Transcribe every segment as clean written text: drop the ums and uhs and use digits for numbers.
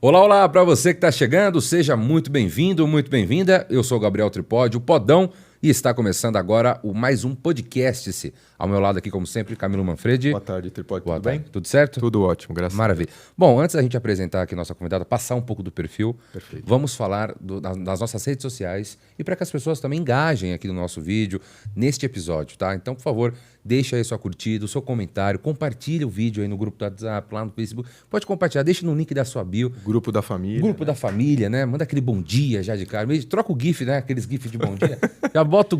Olá, olá, para você que está chegando, seja muito bem-vindo, muito bem-vinda. Eu sou o Gabriel Tripodi, o Podão, e está começando agora mais um podcast. Ao meu lado aqui, como sempre, Camilo Manfredi. Boa tarde, Tripodi. Boa Tudo tarde. bem? Tudo certo? Tudo ótimo, graças Maravilha. a Deus. Bom, antes da gente apresentar aqui nossa convidada, passar um pouco do perfil, Perfeito. vamos falar das nossas redes sociais e para que as pessoas também engajem aqui no nosso vídeo, neste episódio, tá? Então, por favor, deixa aí sua curtida, o seu comentário, compartilha o vídeo aí no grupo do WhatsApp, lá no Facebook. Pode compartilhar, deixa no link da sua bio. Grupo da família. Grupo da família, né? Manda aquele bom dia já de cara. Troca o GIF, né? Aqueles GIF de bom dia. Já bota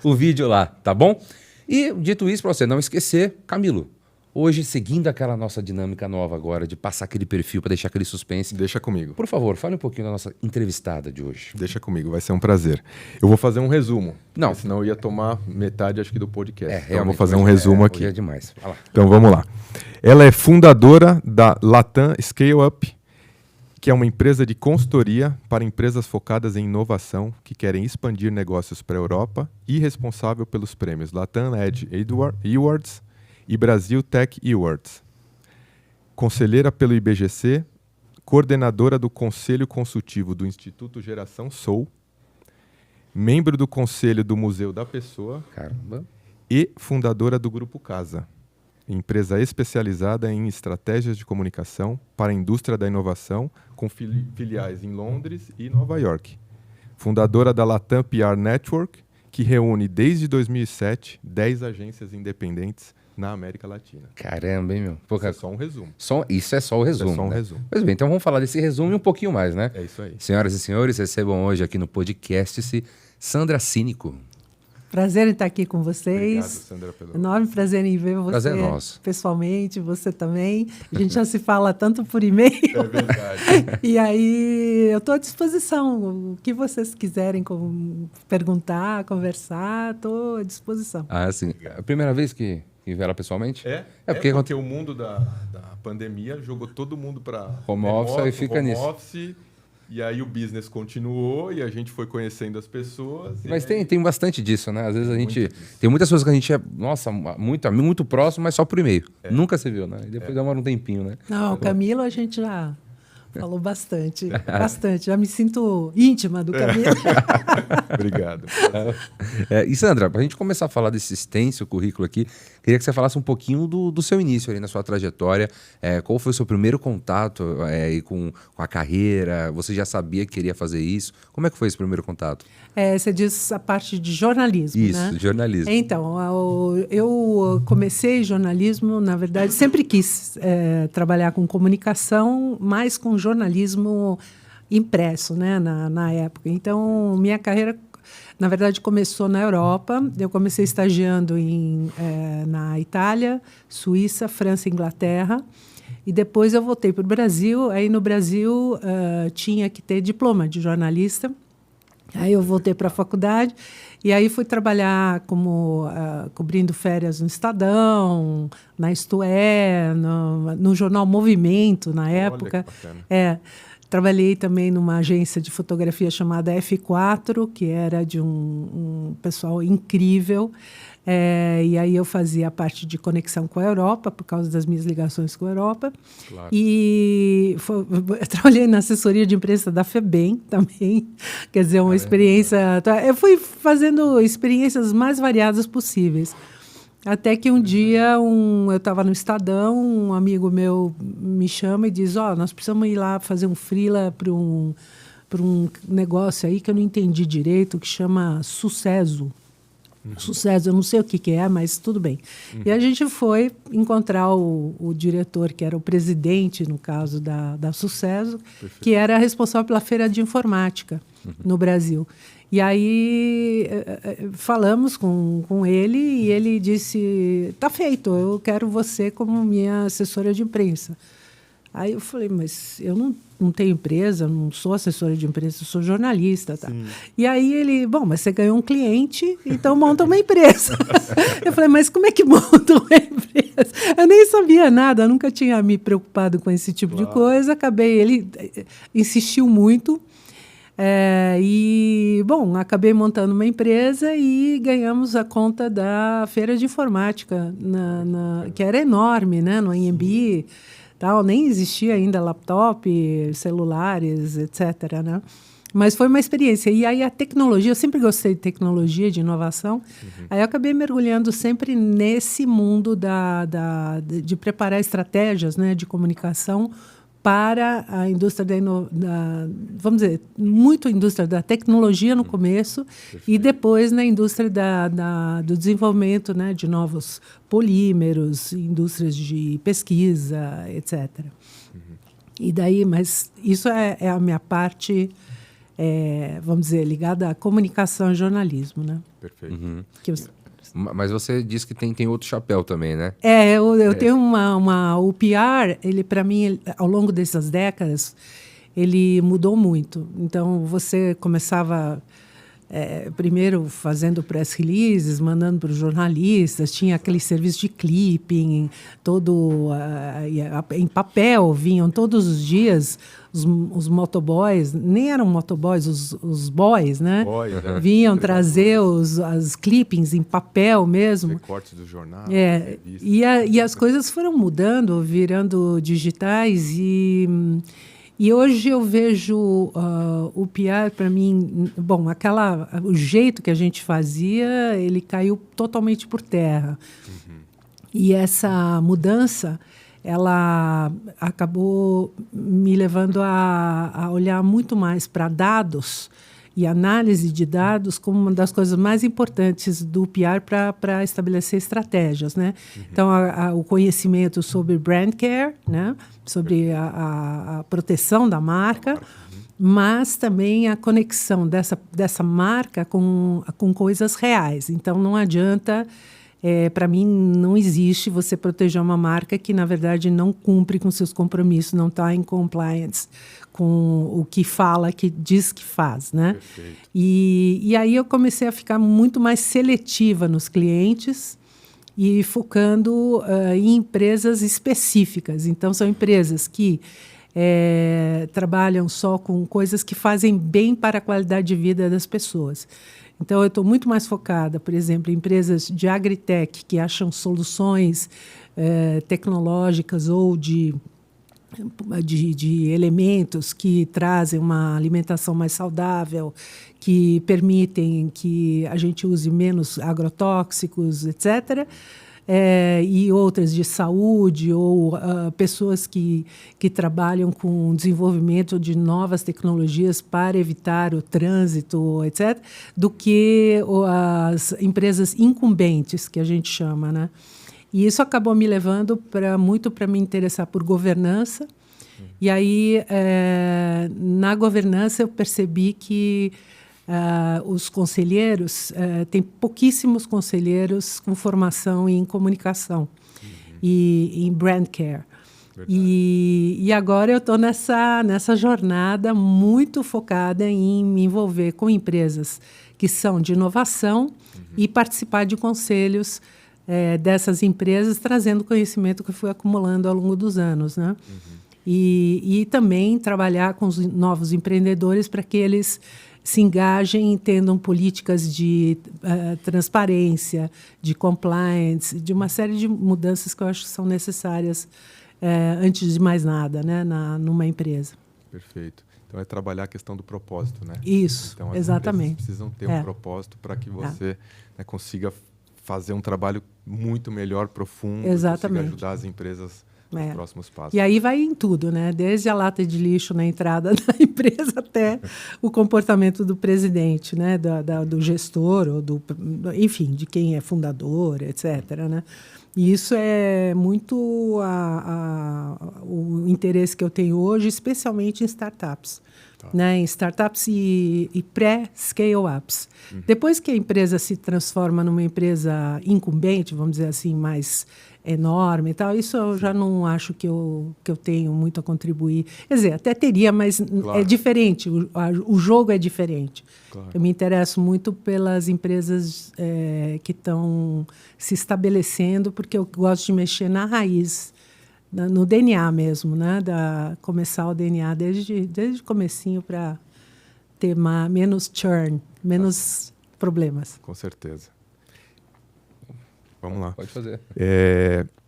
o vídeo lá, tá bom? E dito isso, para você não esquecer, Camilo, hoje, seguindo aquela nossa dinâmica nova agora, de passar aquele perfil para deixar aquele suspense. Deixa comigo. Por favor, fale um pouquinho da nossa entrevistada de hoje. Deixa comigo, vai ser um prazer. Eu vou fazer um resumo. Não. Senão eu ia tomar metade, acho que, do podcast. Então eu vou realmente, fazer um hoje resumo aqui. Hoje é demais. Vai lá. Então vamos lá. Ela é fundadora da Latam Scale Up, que é uma empresa de consultoria para empresas focadas em inovação que querem expandir negócios para a Europa e responsável pelos prêmios Latam Edge Awards e Brasil Tech Awards. Conselheira pelo IBGC, coordenadora do Conselho Consultivo do Instituto Geração Soul, membro do Conselho do Museu da Pessoa Caramba. e fundadora do Grupo Casa, empresa especializada em estratégias de comunicação para a indústria da inovação, com filiais em Londres e Nova York. Fundadora da Latam PR Network, que reúne desde 2007 10 agências independentes na América Latina. Caramba, hein, meu? Pô, Isso é só um resumo. Isso é só o resumo. Isso é só um né? resumo. Pois bem, então vamos falar desse resumo e um pouquinho mais, né? É isso aí. Senhoras e senhores, recebam hoje aqui no podcast Sandra Cínico. Prazer em estar aqui com vocês. Obrigado, Sandra, pelo... Enorme prazer em ver você Prazer é nosso. pessoalmente, você também. A gente já se fala tanto por e-mail. É verdade. E aí, eu estou à disposição. O que vocês quiserem perguntar, conversar, estou à disposição. Ah, sim. É a primeira vez que vê ela pessoalmente? Porque o mundo da pandemia jogou todo mundo para Home office e fica nisso. Office, e aí o business continuou e a gente foi conhecendo as pessoas. Mas aí... tem bastante disso, né? Às vezes a gente... Tem muitas coisas que a gente é, nossa, muito próximo, mas só por e-mail. Nunca se viu, né? E depois demora um tempinho, né? Não, o Camilo a gente já falou bastante. Bastante. Já me sinto íntima do Camilo. Obrigado. E Sandra, para a gente começar a falar desse extenso currículo aqui, queria que você falasse um pouquinho do seu início ali na sua trajetória. Qual foi o seu primeiro contato com a carreira? Você já sabia que queria fazer isso? Como é que foi esse primeiro contato? Você diz a parte de jornalismo, isso, né? Isso, jornalismo. Então, eu comecei jornalismo, na verdade, sempre quis trabalhar com comunicação, mais com jornalismo impresso, né, na época. Então, minha carreira, na verdade, começou na Europa. Eu comecei estagiando na Itália, Suíça, França e Inglaterra. E depois eu voltei para o Brasil. Aí, no Brasil, tinha que ter diploma de jornalista. Aí eu voltei para a faculdade e aí fui trabalhar cobrindo férias no Estadão, na Isto É, no jornal Movimento, na época. Trabalhei também numa agência de fotografia chamada F4, que era de um pessoal incrível. E aí eu fazia a parte de conexão com a Europa, por causa das minhas ligações com a Europa. Claro. E eu trabalhei na assessoria de imprensa da FEBEM também. Quer dizer, uma experiência... Eu fui fazendo experiências mais variadas possíveis. Até que um dia, eu estava no Estadão, um amigo meu me chama e diz, nós precisamos ir lá fazer um freela para um negócio aí que eu não entendi direito, que chama Sucesso. Sucesso, eu não sei o que é, mas tudo bem. E a gente foi encontrar o diretor, que era o presidente, no caso da Sucesso, que era responsável pela feira de informática no Brasil. E aí falamos com ele e ele disse, tá feito, eu quero você como minha assessora de imprensa. Aí eu falei, mas eu não tenho empresa, não sou assessora de imprensa, eu sou jornalista. Tá? E aí ele, mas você ganhou um cliente, então monta uma empresa. Eu falei, mas como é que monta uma empresa? Eu nem sabia nada, nunca tinha me preocupado com esse tipo de coisa. Ele insistiu muito. Acabei montando uma empresa e ganhamos a conta da feira de informática, que era enorme, né, no Anhembi. tal, nem existia ainda laptop, celulares, etc., né? Mas foi uma experiência. E aí a tecnologia, eu sempre gostei de tecnologia, de inovação. Aí eu acabei mergulhando sempre nesse mundo de preparar estratégias, né, de comunicação para a indústria vamos dizer, muito a indústria da tecnologia no começo e depois na indústria do desenvolvimento, né, de novos polímeros, indústrias de pesquisa, etc. E daí, mas isso é a minha parte, vamos dizer, ligada à comunicação e jornalismo, né? Perfeito. Que eu, Mas você disse que tem outro chapéu também, né? eu tenho o PR, ele para mim, ao longo dessas décadas, ele mudou muito. Então, você começava primeiro fazendo press releases, mandando para os jornalistas, tinha aquele serviço de clipping, em papel, vinham todos os dias os motoboys, nem eram motoboys, os boys, né? Vinham trazer as clippings em papel mesmo. Recortes do jornal. E as coisas foram mudando, virando digitais e hoje eu vejo o PR, para mim, bom, o jeito que a gente fazia, ele caiu totalmente por terra. E essa mudança, ela acabou me levando a olhar muito mais para dados e análise de dados como uma das coisas mais importantes do PR para estabelecer estratégias, né? Então, o conhecimento sobre brand care, né? Sobre a proteção da marca, mas também a conexão dessa marca com coisas reais. Então, não adianta, para mim, não existe você proteger uma marca que, na verdade, não cumpre com seus compromissos, não está em compliance com o que fala, que diz que faz, né? E aí eu comecei a ficar muito mais seletiva nos clientes e focando em empresas específicas. Então, são empresas que trabalham só com coisas que fazem bem para a qualidade de vida das pessoas. Então, eu estou muito mais focada, por exemplo, em empresas de agritech que acham soluções tecnológicas ou de elementos que trazem uma alimentação mais saudável, que permitem que a gente use menos agrotóxicos, etc., e outras de saúde ou pessoas que trabalham com o desenvolvimento de novas tecnologias para evitar o trânsito, etc., do que as empresas incumbentes, que a gente chama, né? E isso acabou me levando muito para me interessar por governança. E aí, na governança, eu percebi que os conselheiros, tem pouquíssimos conselheiros com formação em comunicação e em brand care. E agora eu estou nessa jornada muito focada em me envolver com empresas que são de inovação e participar de conselhos dessas empresas, trazendo conhecimento que eu fui acumulando ao longo dos anos, né? E também trabalhar com os novos empreendedores para que eles se engajem e entendam políticas de transparência, de compliance, de uma série de mudanças que eu acho que são necessárias antes de mais nada, né, numa empresa. Perfeito. Então, é trabalhar a questão do propósito, né? Isso, então, as exatamente. empresas precisam ter um propósito para que você consiga fazer um trabalho muito melhor, profundo, consiga ajudar as empresas nos próximos passos. E aí vai em tudo, né? Desde a lata de lixo na entrada da empresa até o comportamento do presidente, né? Do gestor, ou enfim, de quem é fundador, etc., né? E isso é muito o interesse que eu tenho hoje, especialmente em startups. Né, em startups e pré-scale-ups. Depois que a empresa se transforma numa empresa incumbente, vamos dizer assim, mais enorme e tal, isso eu já não acho que eu tenho muito a contribuir. Quer dizer, até teria, mas é diferente, o jogo é diferente. Claro. Eu me interesso muito pelas empresas que estão se estabelecendo, porque eu gosto de mexer na raiz, no DNA mesmo, né? Começar o DNA desde o comecinho para ter menos churn, menos problemas. Com certeza. Vamos lá. Pode fazer.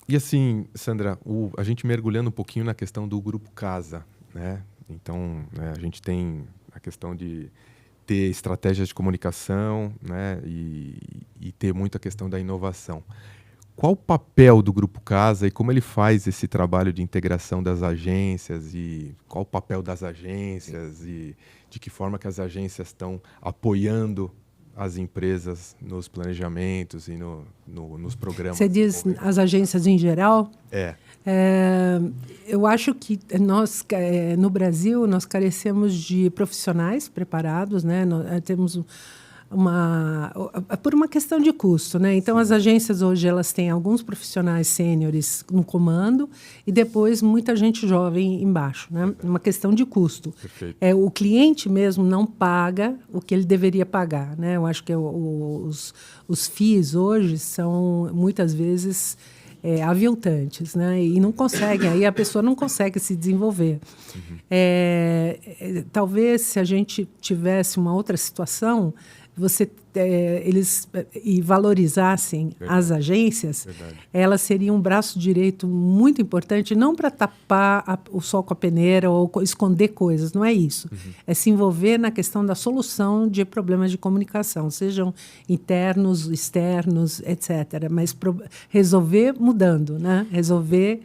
E assim, Sandra, a gente mergulhando um pouquinho na questão do Grupo Casa, né? Então, né, a gente tem a questão de ter estratégias de comunicação, né? E ter muita questão da inovação. Qual o papel do Grupo Casa e como ele faz esse trabalho de integração das agências e qual o papel das agências e de que forma que as agências estão apoiando as empresas nos planejamentos e nos programas? Você diz as agências em geral? É. Eu acho que nós, no Brasil, nós carecemos de profissionais preparados, né? Nós temos por uma questão de custo, né? Então, as agências hoje elas têm alguns profissionais sêniores no comando e depois muita gente jovem embaixo, né? Uma questão de custo. Perfeito. O cliente mesmo não paga o que ele deveria pagar, né? Eu acho que os FIIs hoje são muitas vezes aviltantes, né? E não conseguem, aí a pessoa não consegue se desenvolver. Talvez se a gente tivesse uma outra situação, eles valorizassem as agências, elas seriam um braço direito muito importante, não para tapar o sol com a peneira ou esconder coisas, não é isso. É se envolver na questão da solução de problemas de comunicação, sejam internos, externos, etc. Mas resolver mudando, né? Resolver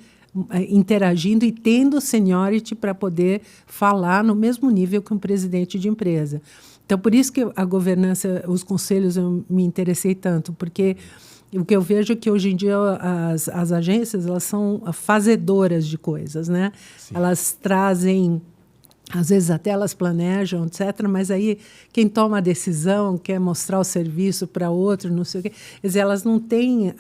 interagindo e tendo seniority para poder falar no mesmo nível que um presidente de empresa. Então, por isso que a governança, os conselhos, eu me interessei tanto, porque o que eu vejo é que hoje em dia as agências elas são fazedoras de coisas, né? Sim. Elas trazem, às vezes até elas planejam, etc., mas aí quem toma a decisão quer mostrar o serviço para outro, não sei o quê. Quer dizer, elas não têm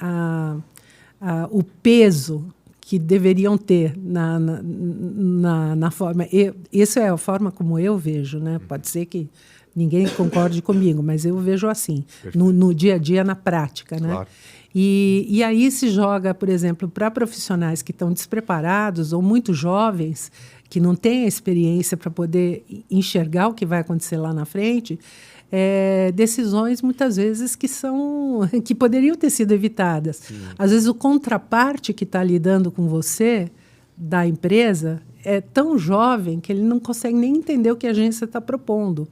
o peso que deveriam ter na forma. Isso é a forma como eu vejo, né? Pode ser que ninguém concorde comigo, mas eu vejo assim, no dia a dia, na prática, né? Claro. E aí se joga, por exemplo, para profissionais que estão despreparados ou muito jovens, que não têm a experiência para poder enxergar o que vai acontecer lá na frente, decisões muitas vezes que poderiam ter sido evitadas. Sim. Às vezes o contraparte que está lidando com você, da empresa, é tão jovem que ele não consegue nem entender o que a agência está propondo.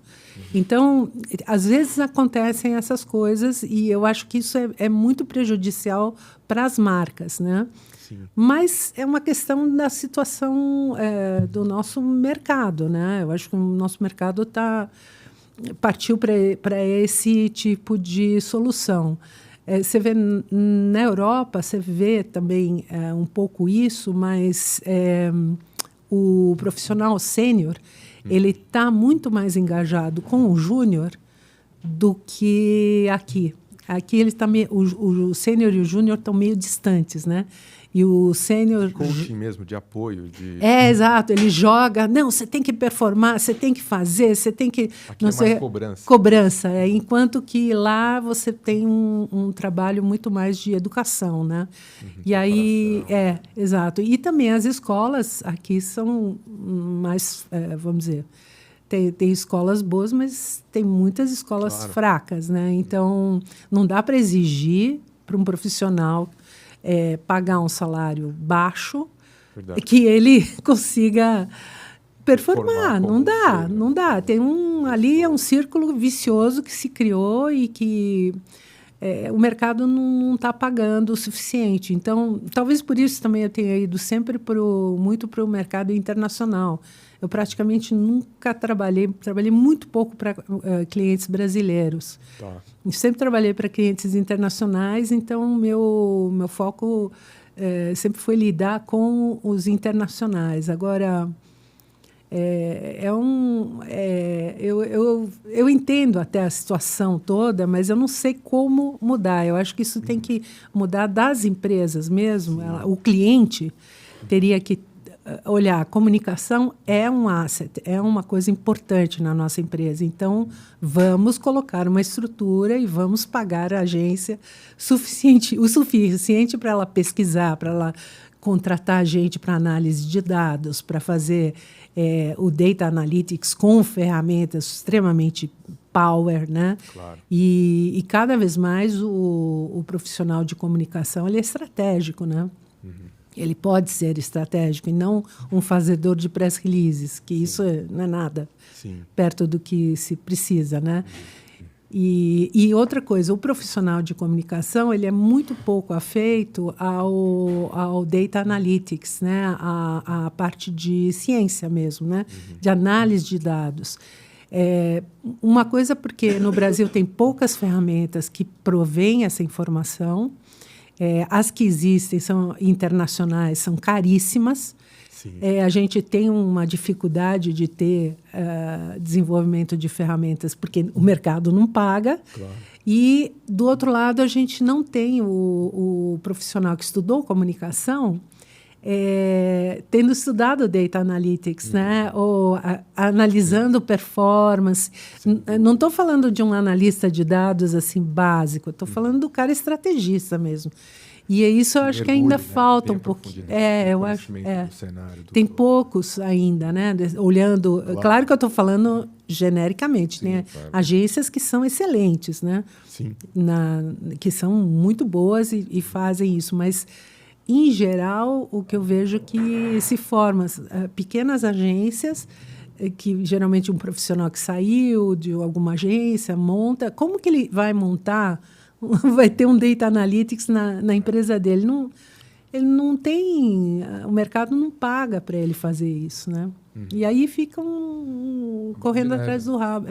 Então, às vezes acontecem essas coisas e eu acho que isso é muito prejudicial para as marcas, né? Sim. Mas é uma questão da situação do nosso mercado, né? Eu acho que o nosso mercado partiu para esse tipo de solução. Você vê na Europa, você vê também um pouco isso, mas o profissional sênior ele está muito mais engajado com o júnior do que aqui. Aqui ele tá o sênior e o júnior estão meio distantes, né? E o sênior... Coaching mesmo, de apoio. Exato. Ele joga... Não, você tem que performar, você tem que fazer, você tem que... Aqui não é mais cobrança. Cobrança. Enquanto que lá você tem um trabalho muito mais de educação, né? E aí... exato. E também as escolas aqui são mais, vamos dizer... Tem escolas boas, mas tem muitas escolas fracas, né? Então, não dá para exigir para um profissional... pagar um salário baixo, que ele consiga performar. Não dá. Ali é um círculo vicioso que se criou e que o mercado não está pagando o suficiente. Então, talvez por isso também eu tenha ido sempre muito para o mercado internacional. Eu praticamente nunca trabalhei muito pouco para clientes brasileiros. Tá. Eu sempre trabalhei para clientes internacionais, então meu foco sempre foi lidar com os internacionais. Agora, eu entendo até a situação toda, mas eu não sei como mudar. Eu acho que isso tem que mudar das empresas mesmo. O cliente teria que olhar, a comunicação é um asset, é uma coisa importante na nossa empresa. Então, vamos colocar uma estrutura e vamos pagar a agência o suficiente para ela pesquisar, para ela contratar gente para análise de dados, para fazer o data analytics com ferramentas extremamente power, né? Claro. E cada vez mais o profissional de comunicação ele é estratégico, né? Ele pode ser estratégico e não um fazedor de press releases, que isso não é nada perto do que se precisa, né? E outra coisa, o profissional de comunicação ele é muito pouco afeito ao data analytics, né? A parte de ciência mesmo, né? De análise de dados. Uma coisa porque no Brasil tem poucas ferramentas que provêm essa informação. As que existem são internacionais, são caríssimas. A gente tem uma dificuldade de ter desenvolvimento de ferramentas porque o mercado não paga. Claro. E, do outro lado, a gente não tem o profissional que estudou comunicação tendo estudado Data Analytics, né? Ou analisando performance. Não estou falando de um analista de dados assim básico, estou falando do cara estrategista mesmo. E isso eu acho que ainda falta um pouquinho. Eu acho. Tem poucos ainda, né? Olhando. Claro que eu estou falando genericamente. Sim, tem agências que são excelentes, né? Sim. Que são muito boas e fazem isso, mas em geral, o que eu vejo é que se formam pequenas agências, que geralmente um profissional que saiu de alguma agência monta. Como que ele vai montar? Vai ter um Data Analytics na empresa dele? Ele não tem... O mercado não paga para ele fazer isso, né? E aí ficam correndo atrás do rabo.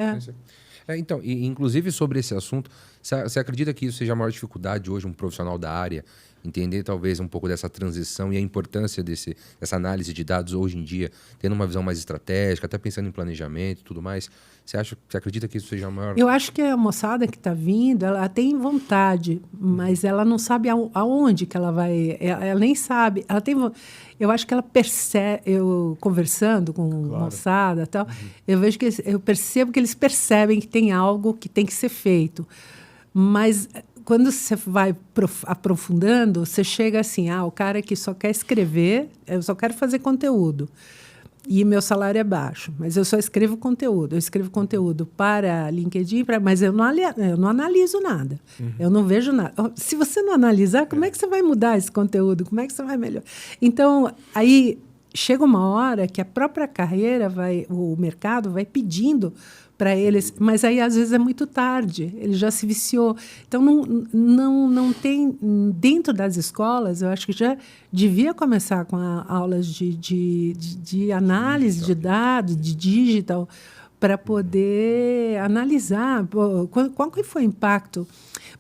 Então, inclusive sobre esse assunto, você acredita que isso seja a maior dificuldade hoje, um profissional da área, entender talvez um pouco dessa transição e a importância dessa análise de dados hoje em dia, tendo uma visão mais estratégica, até pensando em planejamento e tudo mais? Você acredita que isso seja a maior... Eu acho que a moçada que está vindo, ela tem vontade, mas ela não sabe aonde que ela vai... Ela nem sabe. Eu acho que ela percebe... Eu conversando com moçada e tal, eu percebo que eles percebem que tem algo que tem que ser feito. Mas quando você vai aprofundando, você chega assim, o cara que só quer escrever, eu só quero fazer conteúdo. E meu salário é baixo, mas eu só escrevo conteúdo. Eu escrevo conteúdo para LinkedIn, mas eu não analiso nada. Eu não vejo nada. Se você não analisar, como é que você vai mudar esse conteúdo? Como é que você vai melhorar? Então, aí chega uma hora que a própria carreira o mercado vai pedindo para eles, mas aí às vezes é muito tarde, ele já se viciou. Então não tem dentro das escolas, eu acho que já devia começar com aulas de análise de dados, de digital, para poder analisar qual que foi o impacto.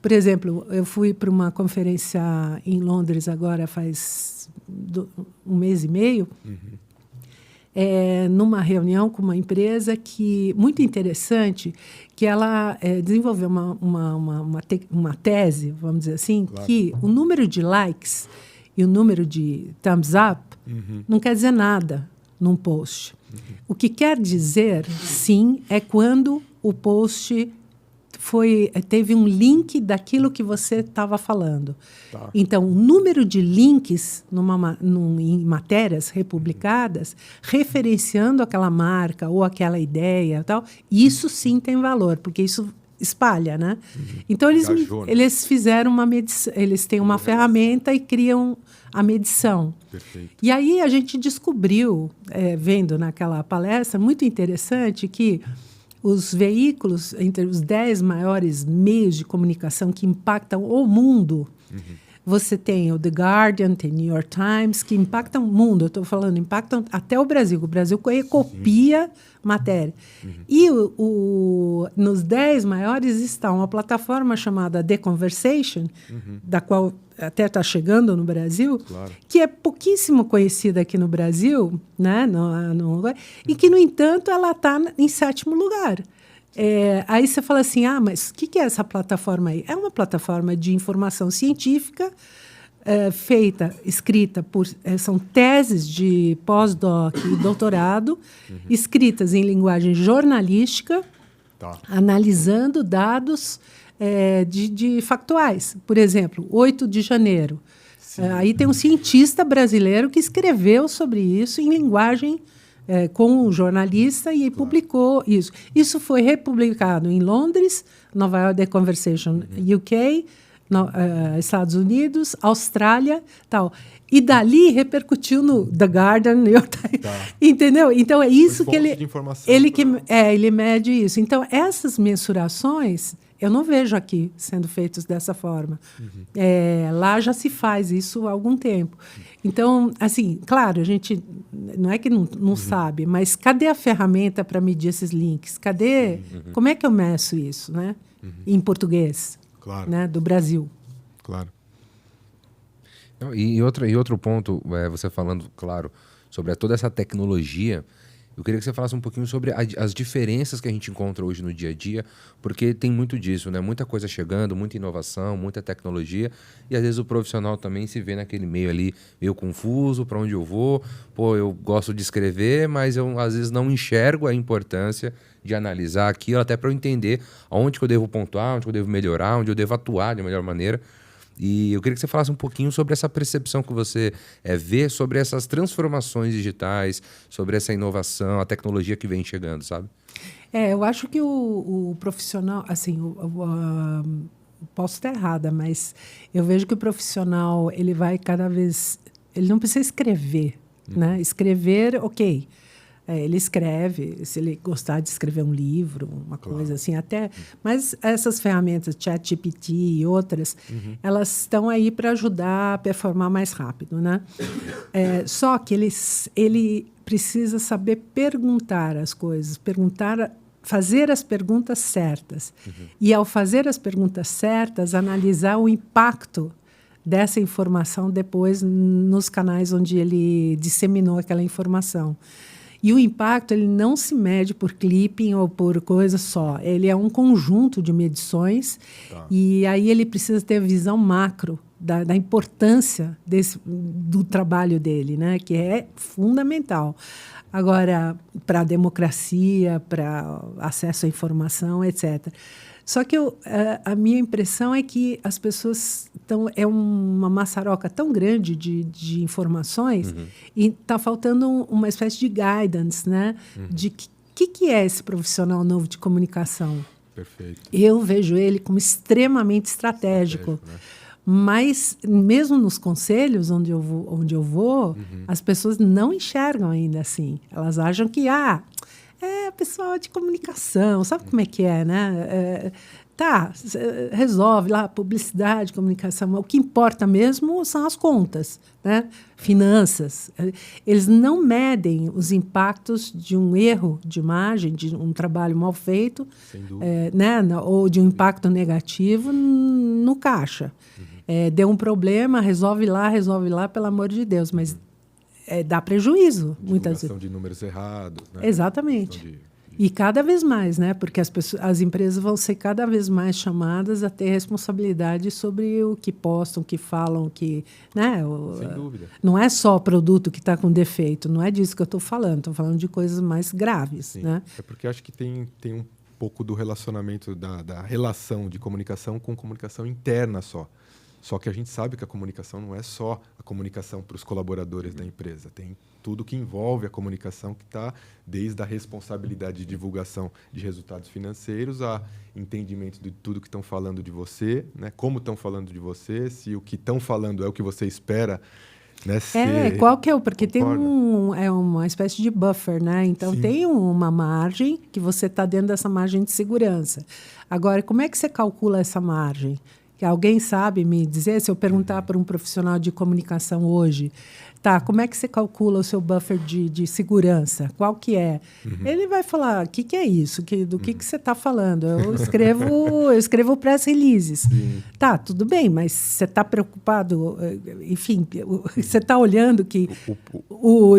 Por exemplo, eu fui para uma conferência em Londres agora faz um mês e meio. Numa reunião com uma empresa muito interessante, que ela desenvolveu uma tese, vamos dizer assim, que o número de likes e o número de thumbs up não quer dizer nada num post. O que quer dizer, sim, é quando o post teve um link daquilo que você estava falando. Tá. Então, o número de links em matérias republicadas, referenciando aquela marca ou aquela ideia, tal, isso sim tem valor, porque isso espalha, né? Então, eles fizeram uma medição, eles têm uma ferramenta e criam a medição. Perfeito. E aí a gente descobriu, vendo naquela palestra, muito interessante, que os veículos, entre os 10 maiores meios de comunicação que impactam o mundo, você tem o The Guardian, tem New York Times, que impactam o mundo. Eu estou falando, impactam até o Brasil. O Brasil copia matéria. E nos 10 maiores está uma plataforma chamada The Conversation, da qual até está chegando no Brasil, que é pouquíssimo conhecida aqui no Brasil, né? E que, no entanto, ela está em 7º lugar. Aí você fala assim, mas o que é essa plataforma aí? É uma plataforma de informação científica escrita são teses de pós-doc e doutorado, escritas em linguagem jornalística, analisando dados de factuais. Por exemplo, 8 de janeiro. Aí tem um cientista brasileiro que escreveu sobre isso em linguagem com um jornalista e publicou isso. Isso foi republicado em Londres, Nova York The Conversation UK, Estados Unidos, Austrália, tal. E dali repercutiu no The Guardian, New York Times. Tá. Entendeu? Então é isso que fonte de informação ele mede isso. Então essas mensurações eu não vejo aqui sendo feitas dessa forma. Lá já se faz isso há algum tempo. Então, assim, claro, a gente não é que não sabe, mas cadê a ferramenta para medir esses links? Cadê? Como é que eu meço isso, né? Em português, Claro. né? Do Brasil. Claro. Não, e outro ponto, você falando, claro, sobre toda essa tecnologia, eu queria que você falasse um pouquinho sobre as diferenças que a gente encontra hoje no dia a dia, porque tem muito disso, né? Muita coisa chegando, muita inovação, muita tecnologia, e às vezes o profissional também se vê naquele meio ali, meio confuso, para onde eu vou. Pô, eu gosto de escrever, mas eu às vezes não enxergo a importância de analisar aquilo, até para eu entender aonde que eu devo pontuar, onde que eu devo melhorar, onde eu devo atuar de melhor maneira. E eu queria que você falasse um pouquinho sobre essa percepção que você vê sobre essas transformações digitais, sobre essa inovação, a tecnologia que vem chegando, sabe? Eu acho que o profissional, assim, posso estar errada, mas eu vejo que o profissional, ele vai cada vez... Ele não precisa escrever, né? Escrever, ok. Ele escreve, se ele gostar de escrever um livro, uma coisa assim, até... Mas essas ferramentas, ChatGPT e outras, elas estão aí para ajudar a performar mais rápido, né? Só que ele precisa saber perguntar as coisas, fazer as perguntas certas. E, ao fazer as perguntas certas, analisar o impacto dessa informação depois nos canais onde ele disseminou aquela informação. E o impacto, ele não se mede por clipping ou por coisa só. Ele é um conjunto de medições. Tá. E aí ele precisa ter a visão macro da importância do trabalho dele, né? Que é fundamental. Agora, para a democracia, para acesso à informação, etc. Só que a minha impressão é que as pessoas estão... É uma maçaroca tão grande de informações e está faltando uma espécie de guidance, né? De que é esse profissional novo de comunicação. Perfeito. Eu vejo ele como extremamente estratégico. Né? Mas, mesmo nos conselhos onde eu vou as pessoas não enxergam ainda assim. Elas acham que... pessoal de comunicação, sabe como é que é, né? Resolve lá, publicidade, comunicação, mas o que importa mesmo são as contas, né? Finanças. Eles não medem os impactos de um erro de imagem, de um trabalho mal feito, né? Ou de um impacto negativo no caixa. Deu um problema, resolve lá, pelo amor de Deus, mas dá prejuízo, muitas vezes. De números errados. Né? Exatamente. E cada vez mais, né? Porque as empresas vão ser cada vez mais chamadas a ter responsabilidade sobre o que postam, o que falam, né? Sem dúvida. Não é só o produto que está com defeito, não é disso que eu estou falando de coisas mais graves. Sim. Né? É porque acho que tem um pouco do relacionamento, da relação de comunicação com comunicação interna só. Só que a gente sabe que a comunicação não é só a comunicação para os colaboradores da empresa. Tem tudo que envolve a comunicação, que está desde a responsabilidade de divulgação de resultados financeiros a entendimento de tudo que estão falando de você, né? Como estão falando de você, se o que estão falando é o que você espera. Né? Qual que é o... Porque concorda? tem uma espécie de buffer, né? Então, Sim. Tem uma margem que você está dentro dessa margem de segurança. Agora, como é que você calcula essa margem? Que alguém sabe me dizer, se eu perguntar para um profissional de comunicação hoje, como é que você calcula o seu buffer de segurança? Qual que é? Ele vai falar, o que é isso? Do que você está falando? Eu escrevo press releases. Tá, tudo bem, mas você está preocupado? Enfim, você está olhando que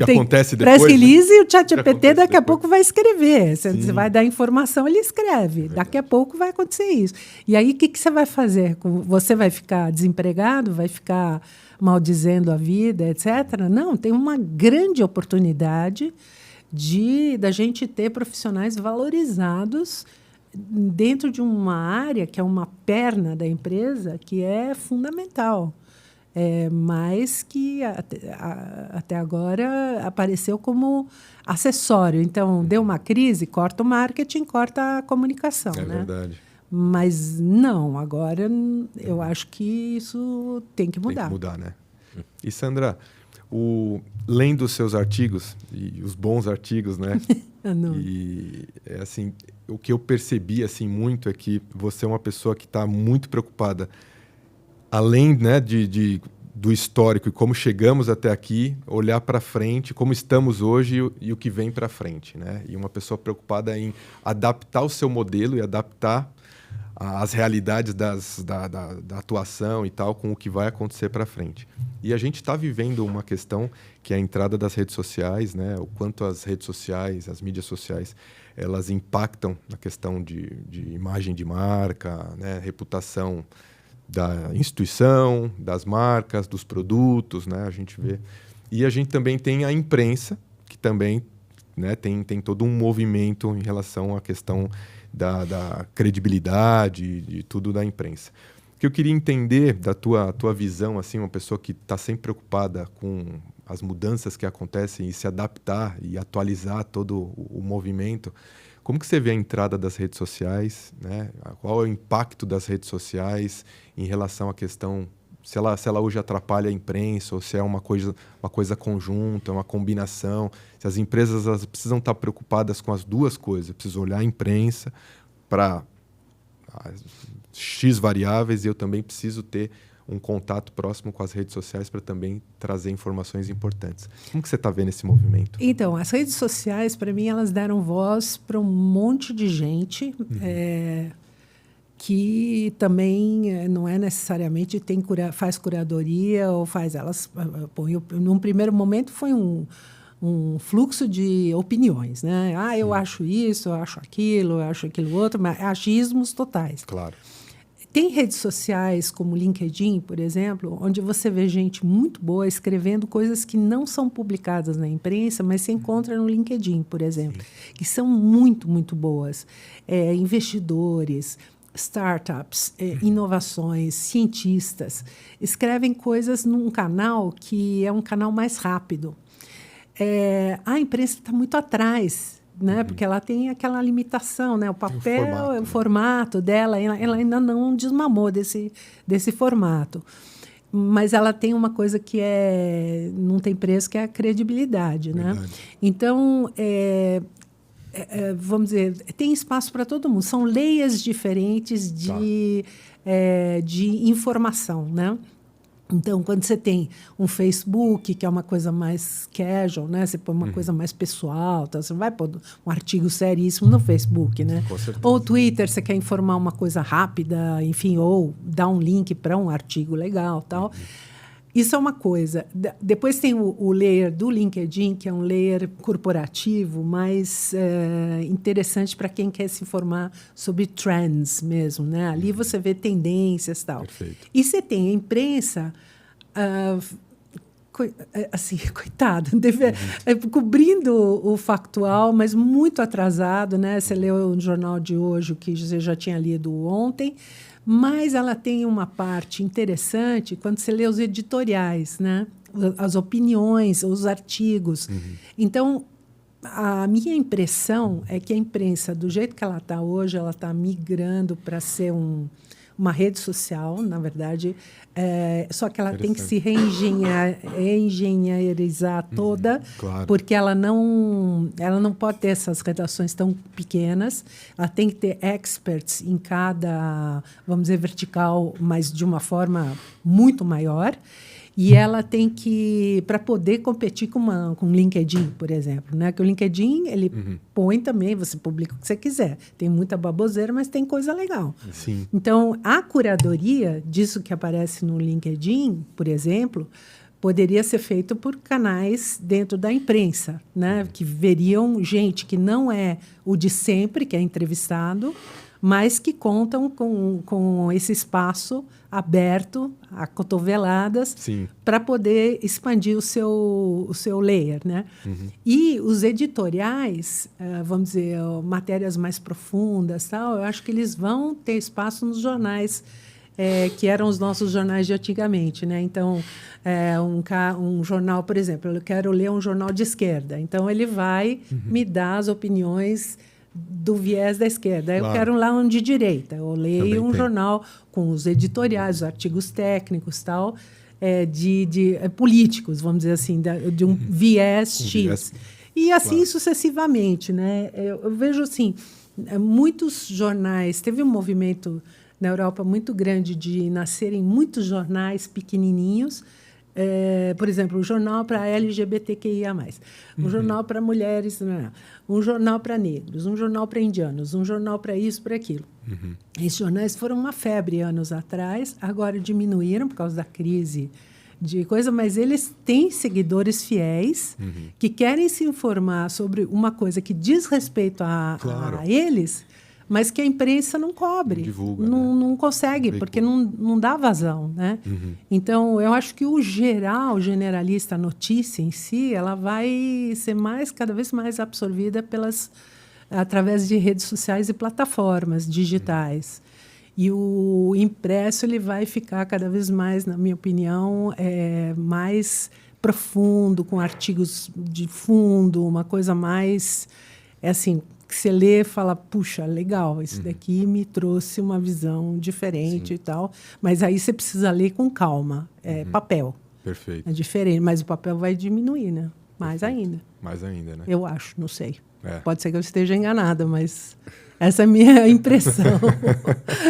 tem acontece depois, press release, né? E o ChatGPT daqui a pouco vai escrever. Você vai dar informação, ele escreve. Daqui a pouco vai acontecer isso. E aí, o que você vai fazer? Você vai ficar desempregado? Vai ficar maldizendo a vida, etc. Não, tem uma grande oportunidade da gente ter profissionais valorizados dentro de uma área que é uma perna da empresa que é fundamental, mas que até agora apareceu como acessório. Então, deu uma crise, corta o marketing, corta a comunicação. É né? verdade. Mas não, agora eu acho que isso tem que mudar. Tem que mudar, né? E Sandra, lendo os seus artigos, e os bons artigos, né? E assim, o que eu percebi assim, muito é que você é uma pessoa que está muito preocupada, além, né, do histórico e como chegamos até aqui, olhar para frente, como estamos hoje e o que vem para frente, né? E uma pessoa preocupada em adaptar o seu modelo e adaptar as realidades da atuação e tal com o que vai acontecer para frente. E a gente está vivendo uma questão que é a entrada das redes sociais, né? O quanto as redes sociais, as mídias sociais, elas impactam na questão de imagem de marca, né? Reputação da instituição, das marcas, dos produtos, né? A gente vê. E a gente também tem a imprensa, que também, né, tem todo um movimento em relação à questão da credibilidade, de tudo da imprensa. O que eu queria entender da tua visão, assim, uma pessoa que está sempre preocupada com as mudanças que acontecem e se adaptar e atualizar todo o movimento, como que você vê a entrada das redes sociais, né? Qual é o impacto das redes sociais em relação à questão, se ela hoje atrapalha a imprensa ou se é uma coisa conjunta, uma combinação, se as empresas elas precisam estar preocupadas com as duas coisas, precisam olhar a imprensa para X variáveis e eu também preciso ter um contato próximo com as redes sociais para também trazer informações importantes. Como que você está vendo esse movimento? Então, as redes sociais, para mim, elas deram voz para um monte de gente que também não é necessariamente faz curadoria ou faz elas. Num primeiro momento foi um fluxo de opiniões, né? Eu acho isso, eu acho aquilo outro, mas achismos totais. Claro. Tem redes sociais como o LinkedIn, por exemplo, onde você vê gente muito boa escrevendo coisas que não são publicadas na imprensa, mas se encontra no LinkedIn, por exemplo, que são muito, muito boas. Investidores, startups, inovações, cientistas, escrevem coisas num canal que é um canal mais rápido. A imprensa está muito atrás, né? Porque ela tem aquela limitação, né? O papel, o formato dela, ela ainda não desmamou desse formato. Mas ela tem uma coisa que não tem preço, que é a credibilidade, né? Então, vamos dizer, tem espaço para todo mundo. São layers diferentes de informação, né? Então, quando você tem um Facebook, que é uma coisa mais casual, né? Você põe uma coisa mais pessoal, tá? Você não vai pôr um artigo seríssimo no Facebook, né? Ou Twitter, você quer informar uma coisa rápida, enfim, ou dar um link para um artigo legal, tal. Isso é uma coisa. Depois tem o layer do LinkedIn, que é um layer corporativo, mais interessante para quem quer se informar sobre trends mesmo, né? Ali você vê tendências e tal. Perfeito. E você tem a imprensa, assim, coitado, cobrindo o factual, mas muito atrasado, né? Você leu o jornal de hoje, o que você já tinha lido ontem, mas ela tem uma parte interessante quando você lê os editoriais, né? As opiniões, os artigos. Então, a minha impressão é que a imprensa, do jeito que ela está hoje, ela está migrando para ser uma rede social, na verdade, só que ela tem que se reengenheirizar toda, claro. porque ela não pode ter essas redações tão pequenas, ela tem que ter experts em cada, vamos dizer, vertical, mas de uma forma muito maior. E ela tem que, para poder competir com o LinkedIn, por exemplo, né? Que o LinkedIn, ele põe também, você publica o que você quiser. Tem muita baboseira, mas tem coisa legal. Sim. Então, a curadoria disso que aparece no LinkedIn, por exemplo, poderia ser feito por canais dentro da imprensa, né? Que veriam gente que não é o de sempre, que é entrevistado, mas que contam com esse espaço aberto a cotoveladas para poder expandir o seu layer, né? E os editoriais, vamos dizer, matérias mais profundas, tal, eu acho que eles vão ter espaço nos jornais, que eram os nossos jornais de antigamente, né? Então, um jornal, por exemplo, eu quero ler um jornal de esquerda, então ele vai me dar as opiniões do viés da esquerda. Claro. Eu quero lá um de direita. Eu leio Também um tem. jornal com os editoriais, os artigos técnicos, tal, políticos, vamos dizer assim, de um viés X. viés. E assim Claro. sucessivamente, né? Eu vejo assim, muitos jornais. Teve um movimento na Europa muito grande de nascerem muitos jornais pequenininhos. Por exemplo, um jornal para LGBTQIA+, um jornal para mulheres, um jornal para negros, um jornal para indianos, um jornal para isso, para aquilo. Esses jornais foram uma febre anos atrás, agora diminuíram por causa da crise de coisa, mas eles têm seguidores fiéis que querem se informar sobre uma coisa que diz respeito Claro. a eles, mas que a imprensa não cobre, Não divulga, não consegue, Veicula. porque não dá vazão, né? Então, eu acho que o generalista, a notícia em si, ela vai ser cada vez mais absorvida através de redes sociais e plataformas digitais. E o impresso ele vai ficar cada vez mais, na minha opinião, mais profundo, com artigos de fundo, uma coisa mais assim, que você lê e fala, puxa, legal, isso daqui me trouxe uma visão diferente e tal. Mas aí você precisa ler com calma. Papel. Perfeito. É diferente, mas o papel vai diminuir, né? Mais ainda. Mais ainda, né? Eu acho, não sei. É. Pode ser que eu esteja enganada, mas essa é a minha impressão.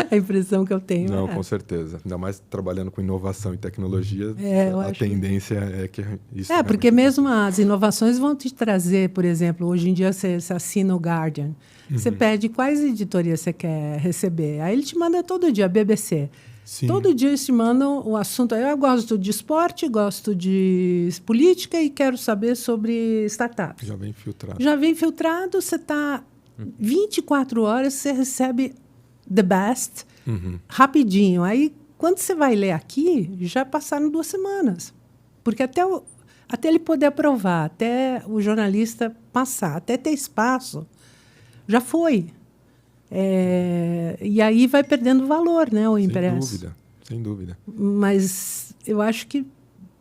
A impressão que eu tenho. Não, com certeza. Ainda mais trabalhando com inovação e tecnologia, eu a acho tendência é que isso... porque mesmo as inovações vão te trazer, por exemplo, hoje em dia você assina o Guardian. Você pede quais editorias você quer receber. Aí ele te manda todo dia, BBC. Sim. Todo dia eles te mandam o assunto. Eu gosto de esporte, gosto de política e quero saber sobre startups. Já vem filtrado. Já vem filtrado, você está 24 horas, você recebe the best rapidinho. Aí, quando você vai ler aqui, já passaram 2 semanas. Porque até ele poder aprovar, até o jornalista passar, até ter espaço, já foi. E aí vai perdendo valor, né, o impresso. Sem dúvida. Mas eu acho que...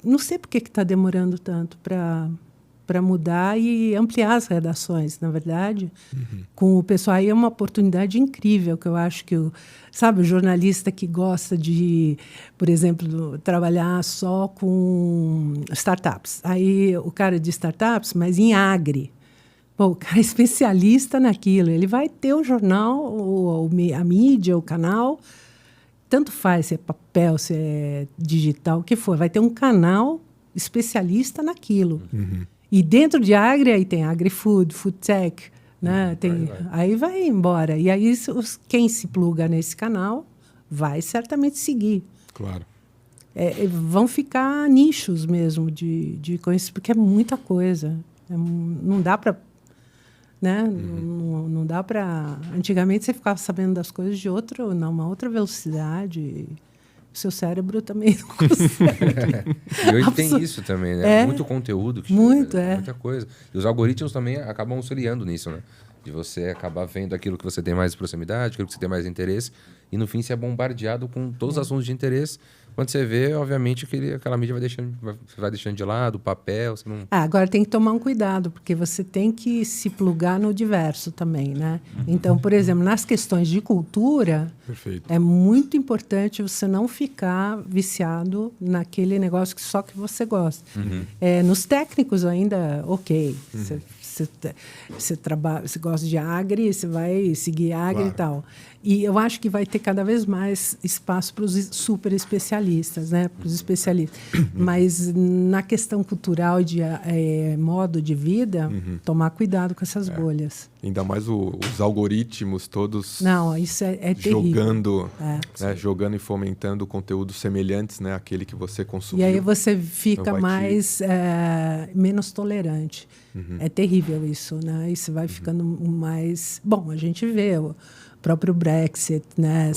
Não sei por que está demorando tanto para mudar e ampliar as redações, na verdade. Com o pessoal, aí é uma oportunidade incrível, que eu acho que o jornalista que gosta de, por exemplo, trabalhar só com startups. Aí o cara de startups, mas em agri. Pô, o cara é especialista naquilo. Ele vai ter o jornal, a mídia, o canal. Tanto faz se é papel, se é digital, o que for. Vai ter um canal especialista naquilo. E dentro de agri, aí tem agri-food, food tech, né? Aí vai embora. E aí quem se pluga nesse canal vai certamente seguir. Claro. Vão ficar nichos mesmo de conhecimento, porque é muita coisa. Não dá para... Né? Não dá para... Antigamente você ficava sabendo das coisas de uma outra velocidade. O seu cérebro também não consegue. E hoje tem isso também, né? Muito conteúdo que muito, chega, muita coisa. E os algoritmos também acabam auxiliando nisso, né? De você acabar vendo aquilo que você tem mais proximidade, aquilo que você tem mais interesse, e no fim você é bombardeado com todos os assuntos de interesse. Quando você vê, obviamente, aquela mídia vai deixando de lado, o papel... Você não... Agora tem que tomar um cuidado, porque você tem que se plugar no diverso também, né? Então, por exemplo, nas questões de cultura, Perfeito. é muito importante você não ficar viciado naquele negócio só que você gosta. Nos técnicos ainda, ok. Você gosta de agri, você vai seguir agri e tal. E eu acho que vai ter cada vez mais espaço para os super especialistas, né? Para os especialistas. Mas na questão cultural de modo de vida, tomar cuidado com essas bolhas. Ainda mais os algoritmos todos... Não, isso é terrível. Jogando e fomentando conteúdos semelhantes, né, àquele que você consumiu. E aí você fica menos tolerante. É terrível isso, né? E você vai ficando mais... Bom, a gente vê o próprio Brexit, né?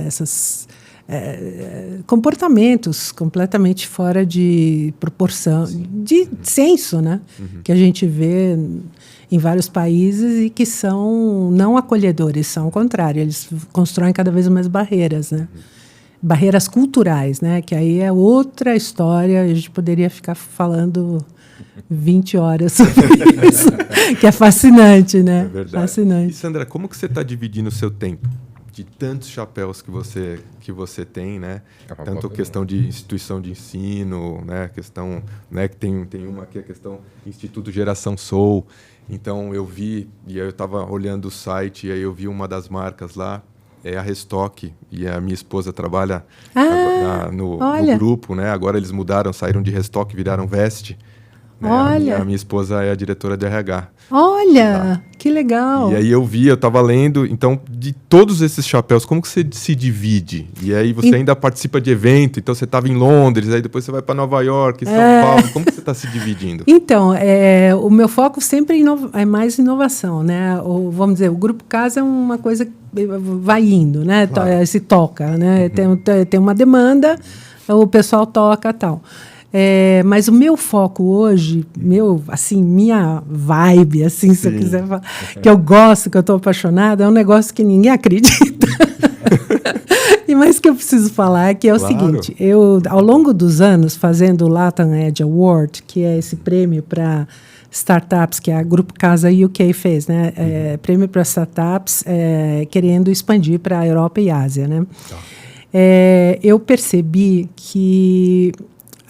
Esses comportamentos completamente fora de proporção, de senso, né? Que a gente vê em vários países e que são não acolhedores, são ao contrário, eles constroem cada vez mais barreiras, né? Barreiras culturais, né? Que aí é outra história, a gente poderia ficar falando 20 horas sobre isso, que é fascinante, né? É verdade. Fascinante. E, Sandra, como que você está dividindo o seu tempo? De tantos chapéus que você tem, né? Tanto questão de instituição de ensino, né? Questão, né? Que tem uma aqui, a questão Instituto Geração Soul. Então, eu vi, e aí eu estava olhando o site, e aí eu vi uma das marcas lá, é a Restock, e a minha esposa trabalha no grupo, né? Agora eles mudaram, saíram de Restock, viraram Veste. Né? Olha. A minha esposa é a diretora de RH. Olha, que legal. E aí eu estava lendo, então, de todos esses chapéus, como que você se divide? E aí você ainda participa de evento, então você estava em Londres, aí depois você vai para Nova York, São Paulo, como que você está se dividindo? Então, o meu foco sempre é mais inovação, né? Vamos dizer, o Grupo Casa é uma coisa que vai indo, né? Claro. Se toca, né? Tem uma demanda, o pessoal toca e tal. Mas o meu foco hoje, minha vibe, assim, se eu quiser falar, que eu gosto, que eu estou apaixonada, é um negócio que ninguém acredita. Mas que eu preciso falar que é o seguinte, eu, ao longo dos anos, fazendo o Latam Edge Award, que é esse prêmio para startups, que a Grupo Casa UK fez, né? Prêmio para startups querendo expandir para a Europa e Ásia, né? Eu percebi que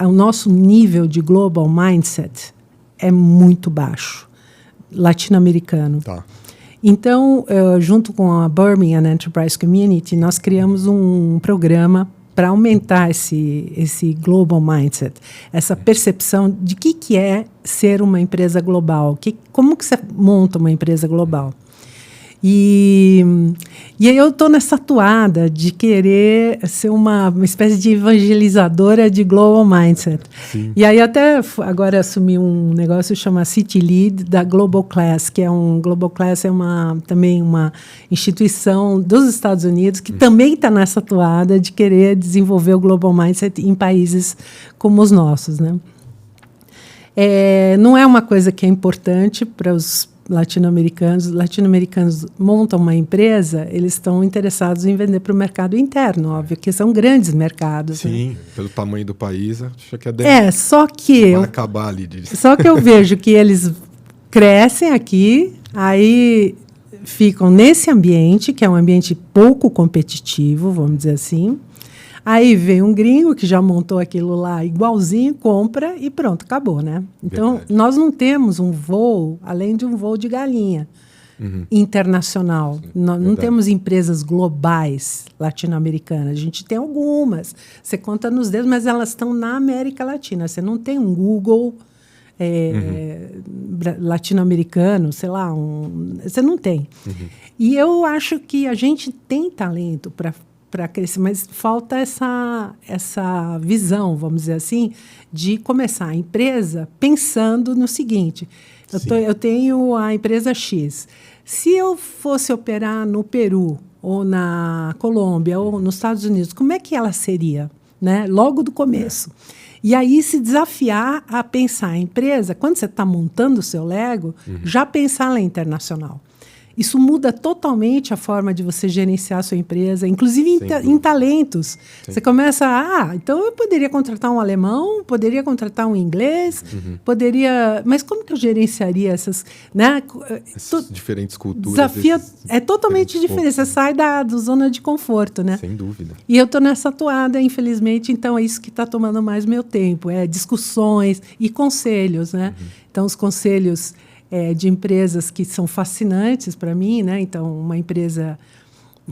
o nosso nível de global mindset é muito baixo, latino-americano. Tá. Então, junto com a Birmingham Enterprise Community, nós criamos um programa para aumentar esse global mindset, essa percepção de que é ser uma empresa global, como que você monta uma empresa global. E aí eu estou nessa toada de querer ser uma espécie de evangelizadora de global mindset. Sim. E aí até agora assumi um negócio que chama City Lead da Global Class, que Global Class é também uma instituição dos Estados Unidos que também está nessa toada de querer desenvolver o global mindset em países como os nossos, né? Não é uma coisa que é importante para os latino-americanos montam uma empresa, eles estão interessados em vender para o mercado interno, óbvio, que são grandes mercados. Sim, né? pelo tamanho do país, acho que só que vai acabar ali. Só que eu vejo que eles crescem aqui, aí ficam nesse ambiente, que é um ambiente pouco competitivo, vamos dizer assim. Aí vem um gringo que já montou aquilo lá igualzinho, compra e pronto, acabou, né? Então, Verdade. nós não temos um voo, além de um voo de galinha internacional. Nós não temos empresas globais latino-americanas. A gente tem algumas. Você conta nos dedos, mas elas estão na América Latina. Você não tem um Google latino-americano, sei lá, você não tem. E eu acho que a gente tem talento para crescer, mas falta essa visão, vamos dizer assim, de começar a empresa pensando no seguinte, eu tenho a empresa X, se eu fosse operar no Peru, ou na Colômbia, ou nos Estados Unidos, como é que ela seria? Né? Logo do começo. E aí se desafiar a pensar a empresa, quando você está montando o seu Lego, já pensar lá internacional. Isso muda totalmente a forma de você gerenciar a sua empresa, inclusive em talentos. Sim. Você começa, então eu poderia contratar um alemão, poderia contratar um inglês, poderia... Mas como que eu gerenciaria essas... Né? Essas diferentes culturas. Desafio é totalmente diferente. Você sai da zona de conforto, né? Sem dúvida. E eu estou nessa toada, infelizmente, então é isso que está tomando mais meu tempo. Discussões e conselhos, né? Então, os conselhos... de empresas que são fascinantes para mim, né? Então, uma empresa,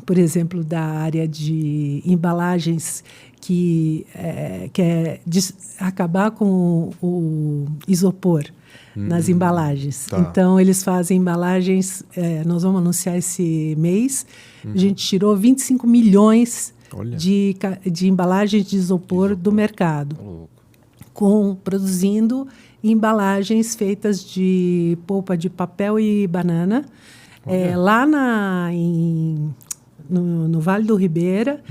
por exemplo, da área de embalagens que quer acabar com o isopor nas embalagens. Tá. Então, eles fazem embalagens, nós vamos anunciar esse mês, a gente tirou 25 milhões de embalagens de isopor do mercado, produzindo embalagens feitas de polpa de papel e banana. Lá no Vale do Ribeira.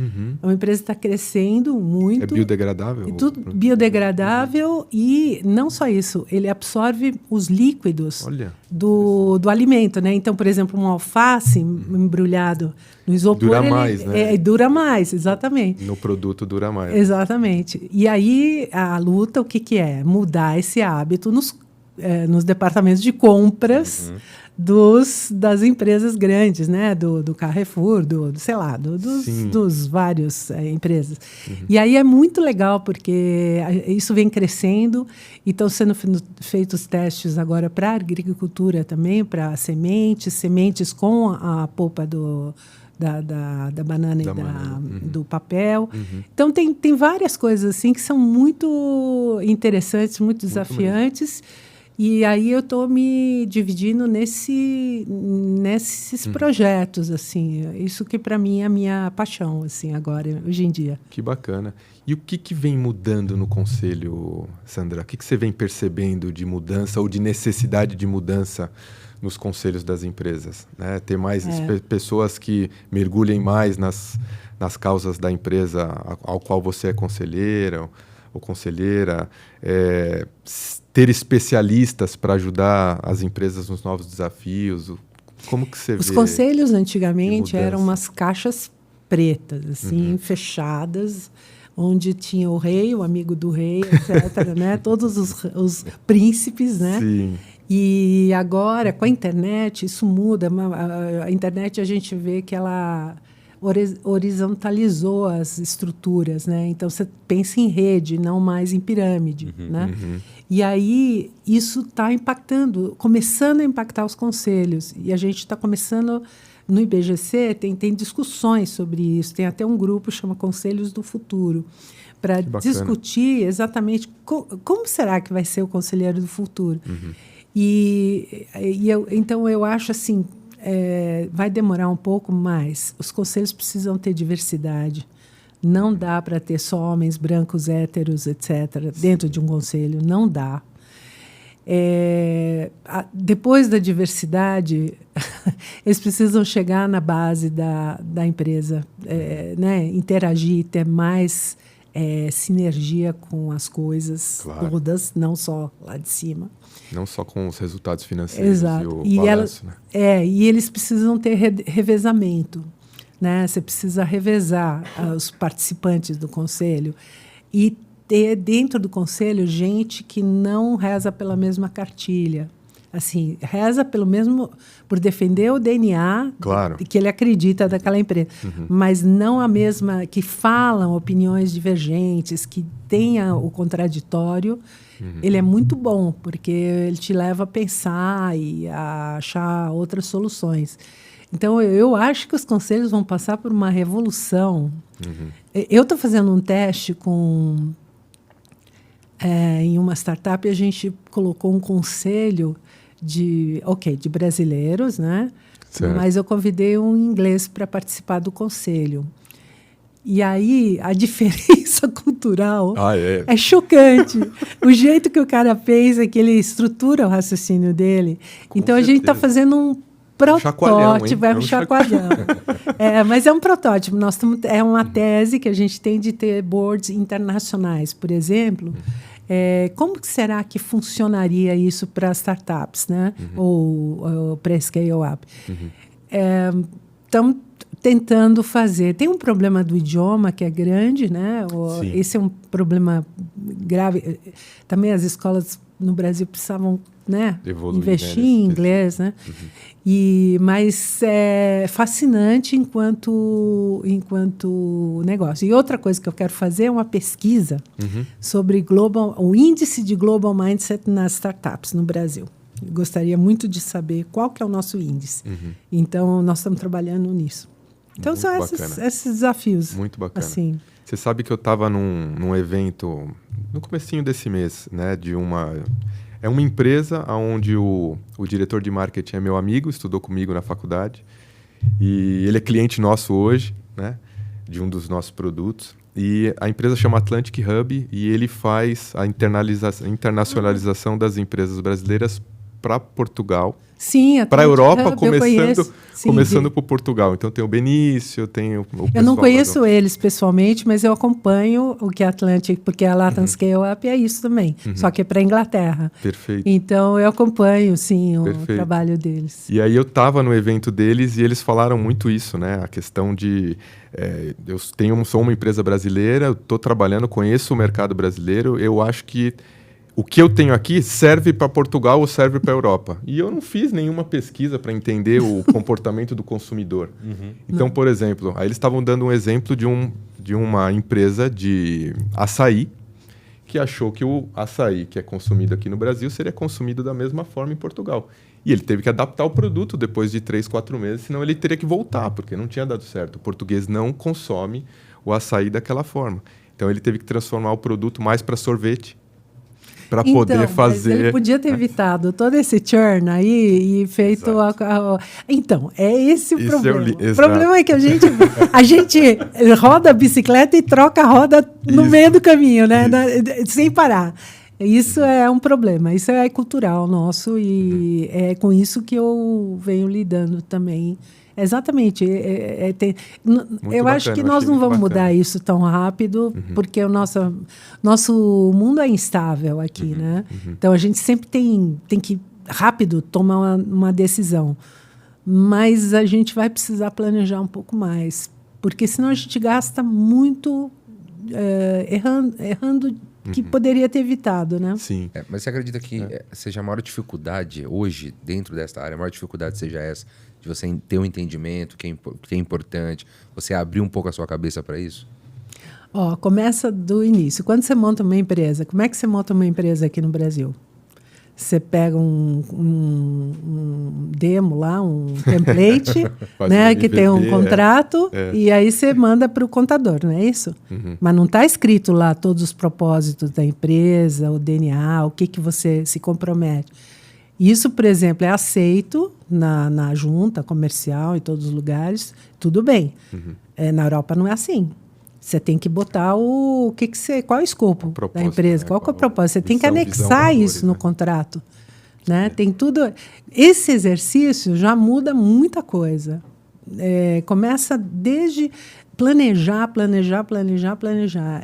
É uma empresa que está crescendo muito. É biodegradável? É tudo biodegradável e não só isso, ele absorve os líquidos do alimento, né? Então, por exemplo, um alface embrulhado no isopor... Dura mais, né? Dura mais, exatamente. No produto dura mais. Exatamente. E aí, a luta, o que é? Mudar esse hábito nos departamentos de compras das empresas grandes, né? Do Carrefour, sei lá, dos vários empresas. E aí é muito legal, porque isso vem crescendo e estão sendo feitos testes agora para a agricultura também, para sementes com a polpa da banana do papel. Então, tem várias coisas assim que são muito interessantes, muito desafiantes. E aí eu estou me dividindo nesses projetos, assim. Isso que para mim é a minha paixão, assim, agora, hoje em dia. Que bacana. E o que vem mudando no conselho, Sandra? O que você vem percebendo de mudança ou de necessidade de mudança nos conselhos das empresas? Né? Ter mais pessoas que mergulhem mais nas causas da empresa ao qual você é conselheira ou conselheira, ter especialistas para ajudar as empresas nos novos desafios. Como que você vê? Os conselhos antigamente eram umas caixas pretas, assim, fechadas, onde tinha o rei, o amigo do rei, etc., né? Todos os príncipes, né? Sim. E agora, com a internet, isso muda. A internet, a gente vê que ela horizontalizou as estruturas, né? Então, você pensa em rede, não mais em pirâmide, né? E aí, isso está começando a impactar os conselhos. E a gente está começando... No IBGC, tem discussões sobre isso. Tem até um grupo que chama Conselhos do Futuro, para discutir exatamente como será que vai ser o conselheiro do futuro. Então, eu acho assim, vai demorar um pouco mais. Os conselhos precisam ter diversidade. Não dá para ter só homens brancos, héteros, etc., dentro de um conselho. Não dá. Depois da diversidade, eles precisam chegar na base da empresa, né? Interagir, ter mais sinergia com as coisas todas, não só lá de cima. Não só com os resultados financeiros. Exato. E o balanço, né? E eles precisam ter revezamento, né? Você precisa revezar os participantes do conselho e ter dentro do conselho gente que não reza pela mesma cartilha. Assim, reza por defender o DNA que ele acredita daquela empresa, mas não a mesma, que falam opiniões divergentes, que tenha o contraditório. Ele é muito bom, porque ele te leva a pensar e a achar outras soluções. Então, eu acho que os conselhos vão passar por uma revolução. Eu estou fazendo um teste em uma startup, a gente colocou um conselho de brasileiros, né? Certo. Mas eu convidei um inglês para participar do conselho. E aí, a diferença cultural é chocante. O jeito que o cara pensa, que ele estrutura o raciocínio dele. Com então, certeza. A gente está fazendo um protótipo, é um chacoalhão. Mas é um protótipo. É uma tese que a gente tem de ter boards internacionais, por exemplo. Como será que funcionaria isso para startups, né? Ou para scale-up? Estamos tentando fazer. Tem um problema do idioma que é grande, né? Esse é um problema grave. Também as escolas no Brasil precisavam, né, investir em inglês, né? Mas é fascinante enquanto negócio. E outra coisa que eu quero fazer é uma pesquisa sobre o índice de Global Mindset nas startups no Brasil. Eu gostaria muito de saber qual que é o nosso índice. Então, nós estamos trabalhando nisso. Então, muito são esses desafios. Muito bacana. Assim. Você sabe que eu estava num evento no comecinho desse mês, né, é uma empresa onde o diretor de marketing é meu amigo, estudou comigo na faculdade, e ele é cliente nosso hoje, né, de um dos nossos produtos. E a empresa chama Atlantic Hub e ele faz a internacionalização das empresas brasileiras para Portugal Sim, para a Europa, eu conheço. Sim, começando por Portugal. Então tem o Benício, tem o eu não conheço eles pessoalmente, mas eu acompanho o que a Atlantic, porque a Latam Scale Up é isso também, só que é para a Inglaterra. Perfeito. Então eu acompanho, sim, o trabalho deles. E aí eu estava no evento deles e eles falaram muito isso, né? A questão de... sou uma empresa brasileira, estou trabalhando, conheço o mercado brasileiro, eu acho que o que eu tenho aqui serve para Portugal ou serve para a Europa. E eu não fiz nenhuma pesquisa para entender o comportamento do consumidor. Então, por exemplo, aí eles estavam dando um exemplo de uma empresa de açaí que achou que o açaí que é consumido aqui no Brasil seria consumido da mesma forma em Portugal. E ele teve que adaptar o produto depois de 3, 4 meses, senão ele teria que voltar, porque não tinha dado certo. O português não consome o açaí daquela forma. Então, ele teve que transformar o produto mais para sorvete, para poder fazer... Mas ele podia ter evitado todo esse churn aí e feito... Então, é esse o problema. O problema é que a gente roda a bicicleta e troca a roda no meio do caminho, né? Sem parar. Isso é um problema. Isso é cultural nosso e é com isso que eu venho lidando também. Exatamente. Eu acho que nós não vamos mudar isso tão rápido, porque o nosso mundo é instável aqui, né? Então, a gente sempre tem que, rápido, tomar uma decisão. Mas a gente vai precisar planejar um pouco mais, porque senão a gente gasta muito errando que poderia ter evitado, né? Sim. Mas você acredita que seja a maior dificuldade hoje, dentro desta área, a maior dificuldade seja essa, de você ter um entendimento que é importante, você abrir um pouco a sua cabeça para isso? Começa do início. Quando você monta uma empresa, como é que você monta uma empresa aqui no Brasil? Você pega um demo lá, um template, né, que tem um contrato, e aí você manda para o contador, não é isso? Mas não está escrito lá todos os propósitos da empresa, o DNA, o que você se compromete. Isso, por exemplo, é aceito na junta comercial, em todos os lugares, tudo bem. Na Europa não é assim. Você tem que botar qual é o escopo da empresa, qual é o propósito. Você tem que anexar isso no contrato. Né? Tem tudo. Esse exercício já muda muita coisa. Começa desde planejar.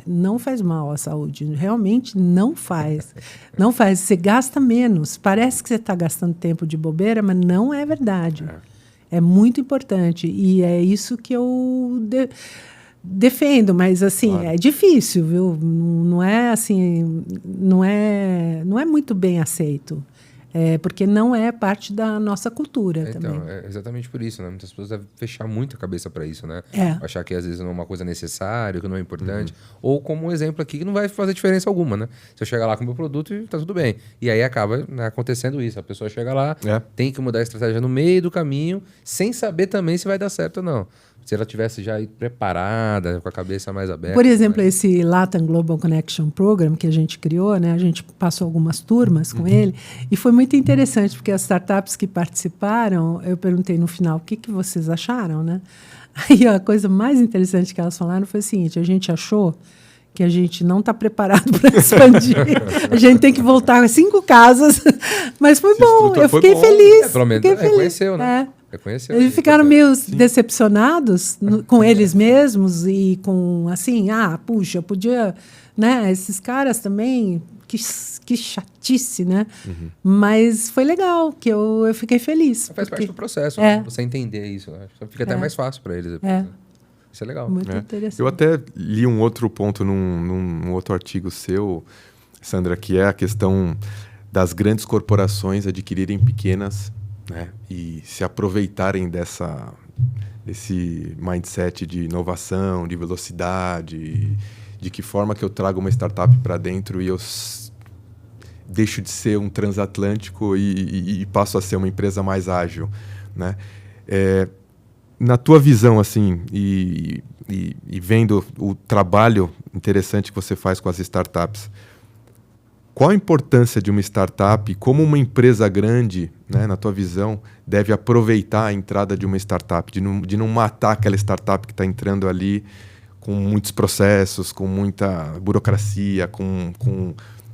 Não faz mal à saúde. Realmente não faz. Não faz. Você gasta menos. Parece que você está gastando tempo de bobeira, mas não é verdade. É muito importante. E é isso que eu... defendo, mas assim, é difícil, viu? Não é assim, não é muito bem aceito. Porque não é parte da nossa cultura também. Então, é exatamente por isso, né? Muitas pessoas devem fechar muito a cabeça para isso, né? Achar que às vezes não é uma coisa necessária, que não é importante. Ou como um exemplo aqui, que não vai fazer diferença alguma, né? Se eu chegar lá com o meu produto, tá tudo bem. E aí acaba, né, acontecendo isso. A pessoa chega lá, tem que mudar a estratégia no meio do caminho, sem saber também se vai dar certo ou não. Se ela tivesse já preparada, com a cabeça mais aberta. Por exemplo, esse Latam Global Connection Program que a gente criou, né? A gente passou algumas turmas com ele e foi muito interessante, porque as startups que participaram, eu perguntei no final, o que vocês acharam, né? Aí a coisa mais interessante que elas falaram foi o seguinte, a gente achou que a gente não está preparado para expandir. A gente tem que voltar a 5 casas, mas foi bom, eu fiquei feliz. Pelo menos reconheceu, né? Eles ficaram meio decepcionados com eles mesmos e com, assim, puxa, podia, né, esses caras também, que chatice, né? Mas foi legal, que eu fiquei feliz. Faz parte do processo, você entender isso. Né? Fica até mais fácil para eles depois. Né? Isso é legal. Muito interessante. Eu até li um outro ponto num outro artigo seu, Sandra, que é a questão das grandes corporações adquirirem pequenas, né, e se aproveitarem desse mindset de inovação, de velocidade, de que forma que eu trago uma startup para dentro e eu deixo de ser um transatlântico e passo a ser uma empresa mais ágil, né? Na tua visão, assim, e vendo o trabalho interessante que você faz com as startups, qual a importância de uma startup, como uma empresa grande, né, na tua visão, deve aproveitar a entrada de uma startup, de não matar aquela startup que está entrando ali com muitos processos, com muita burocracia,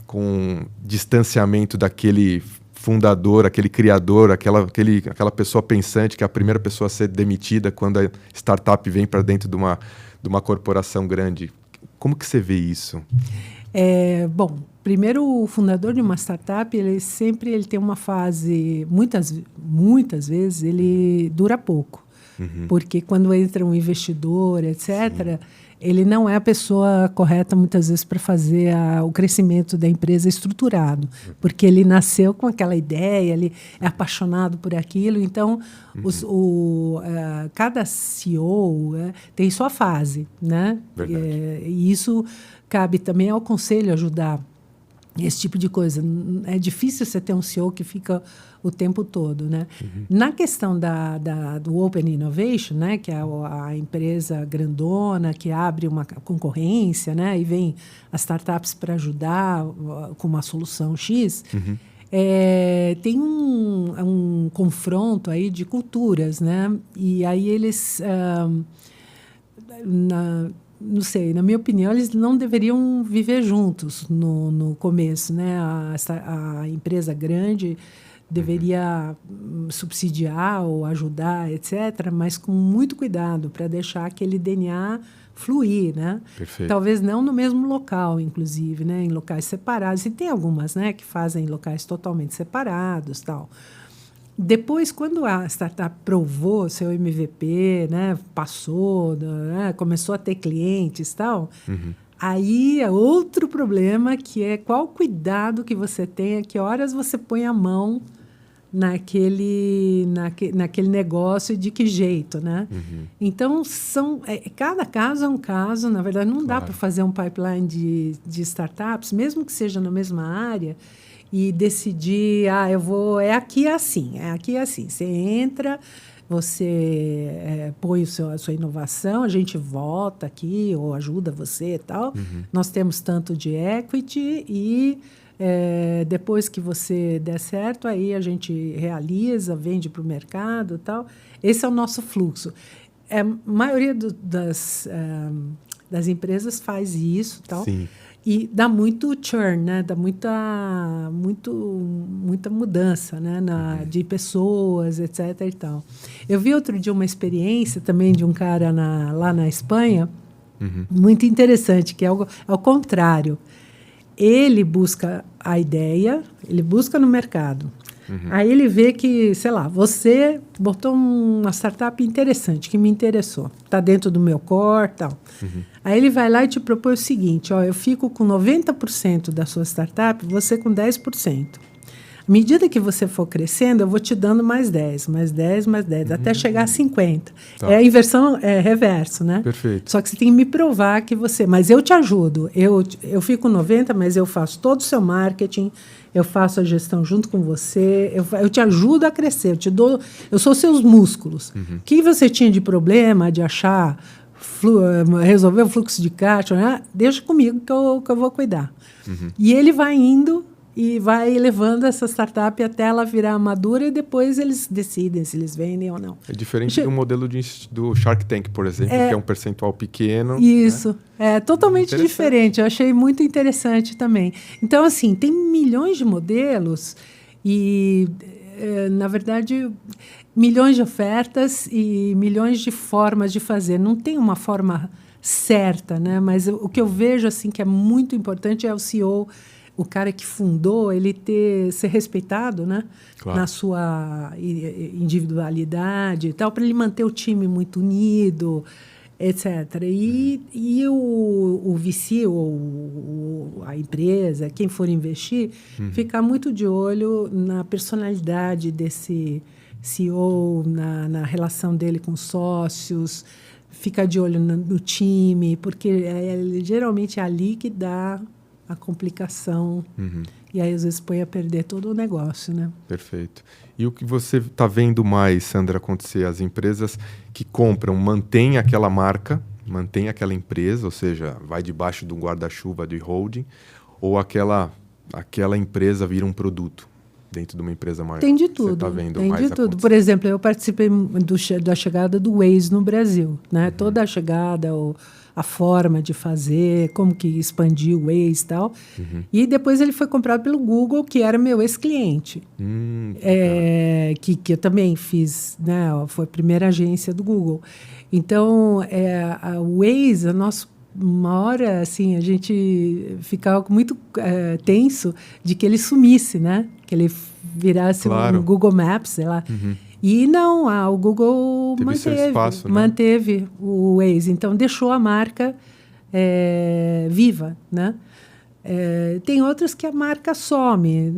com distanciamento daquele fundador, aquele criador, aquela pessoa pensante que é a primeira pessoa a ser demitida quando a startup vem para dentro de uma corporação grande. Como que você vê isso? Bom, primeiro, o fundador de uma startup, ele tem uma fase, muitas vezes, ele dura pouco. Porque quando entra um investidor, etc., ele não é a pessoa correta, muitas vezes, para fazer o crescimento da empresa estruturado. Porque ele nasceu com aquela ideia, ele é apaixonado por aquilo. Então, cada CEO tem sua fase, né? E isso cabe também ao conselho ajudar esse tipo de coisa. É difícil você ter um CEO que fica o tempo todo, né? Na questão do Open Innovation, né, que é a empresa grandona que abre uma concorrência, né, e vem as startups para ajudar com uma solução X, tem um confronto aí de culturas, né? E aí eles... não sei, na minha opinião, eles não deveriam viver juntos no começo, né? A empresa grande deveria subsidiar ou ajudar, etc., mas com muito cuidado para deixar aquele DNA fluir, né? Perfeito. Talvez não no mesmo local, inclusive, né? Em locais separados. E tem algumas, né, que fazem locais totalmente separados, tal. Depois, quando a startup provou seu MVP, né, passou, né, começou a ter clientes e tal, aí é outro problema, que é qual cuidado que você tem, a que horas você põe a mão naquele negócio e de que jeito, né? Então, cada caso é um caso. Na verdade, não dá para fazer um pipeline de startups, mesmo que seja na mesma área, e decidir, é aqui assim. Você entra, você põe a sua inovação, a gente vota aqui ou ajuda você e tal. Nós temos tanto de equity e depois que você der certo, aí a gente realiza, vende para o mercado e tal. Esse é o nosso fluxo. A maioria das empresas faz isso, tal. Sim. E dá muito churn, né? Dá muita mudança, né? De pessoas, etc. e tal. Eu vi outro dia uma experiência também de um cara lá na Espanha, muito interessante, que é o contrário. Ele busca a ideia, ele busca no mercado. Aí ele vê que, sei lá, você botou uma startup interessante, que me interessou. Está dentro do meu core e tal. Aí ele vai lá e te propõe o seguinte, eu fico com 90% da sua startup, você com 10%. À medida que você for crescendo, eu vou te dando mais 10, mais 10, mais 10, até chegar a 50. Tá. É a inversão, reverso, né? Perfeito. Só que você tem que me provar que você... Mas eu te ajudo. Eu fico com 90, mas eu faço todo o seu marketing, eu faço a gestão junto com você, eu te ajudo a crescer, eu sou seus músculos. O que você tinha de problema, de achar, resolver o fluxo de caixa, né? Deixa comigo que eu vou cuidar. E ele vai indo e vai levando essa startup até ela virar madura e depois eles decidem se eles vendem ou não. É diferente do modelo do Shark Tank, por exemplo, que é um percentual pequeno. Isso. Né? É totalmente diferente. Eu achei muito interessante também. Então, assim, tem milhões de modelos e, na verdade, milhões de ofertas e milhões de formas de fazer. Não tem uma forma certa, né? Mas o que eu vejo assim que é muito importante é o CEO, o cara que fundou, ele ser respeitado, né? Claro. Na sua individualidade e tal, para ele manter o time muito unido, etc. E o VC, ou a empresa, quem for investir, ficar muito de olho na personalidade desse CEO, na relação dele com sócios, ficar de olho no time, porque geralmente é ali que dá a complicação. E aí, às vezes, põe a perder todo o negócio, né? Perfeito. E o que você está vendo mais, Sandra, acontecer? As empresas que compram mantêm aquela marca, mantêm aquela empresa, ou seja, vai debaixo de um guarda-chuva de holding, ou aquela empresa vira um produto dentro de uma empresa maior? Tem de tudo. Você tá vendo tem mais de tudo. acontecer? Por exemplo, eu participei da chegada do Waze no Brasil, né? Toda a chegada, a forma de fazer, como que expandiu o Waze e tal. E depois ele foi comprado pelo Google, que era meu ex-cliente. Que eu também fiz, né? Foi a primeira agência do Google. Então, o Waze, a nossa uma hora, assim, a gente ficava muito tenso de que ele sumisse, né? Que ele virasse um Google Maps, sei lá. E não, o Google manteve o Waze. Então, deixou a marca viva, né? Tem outras que a marca some,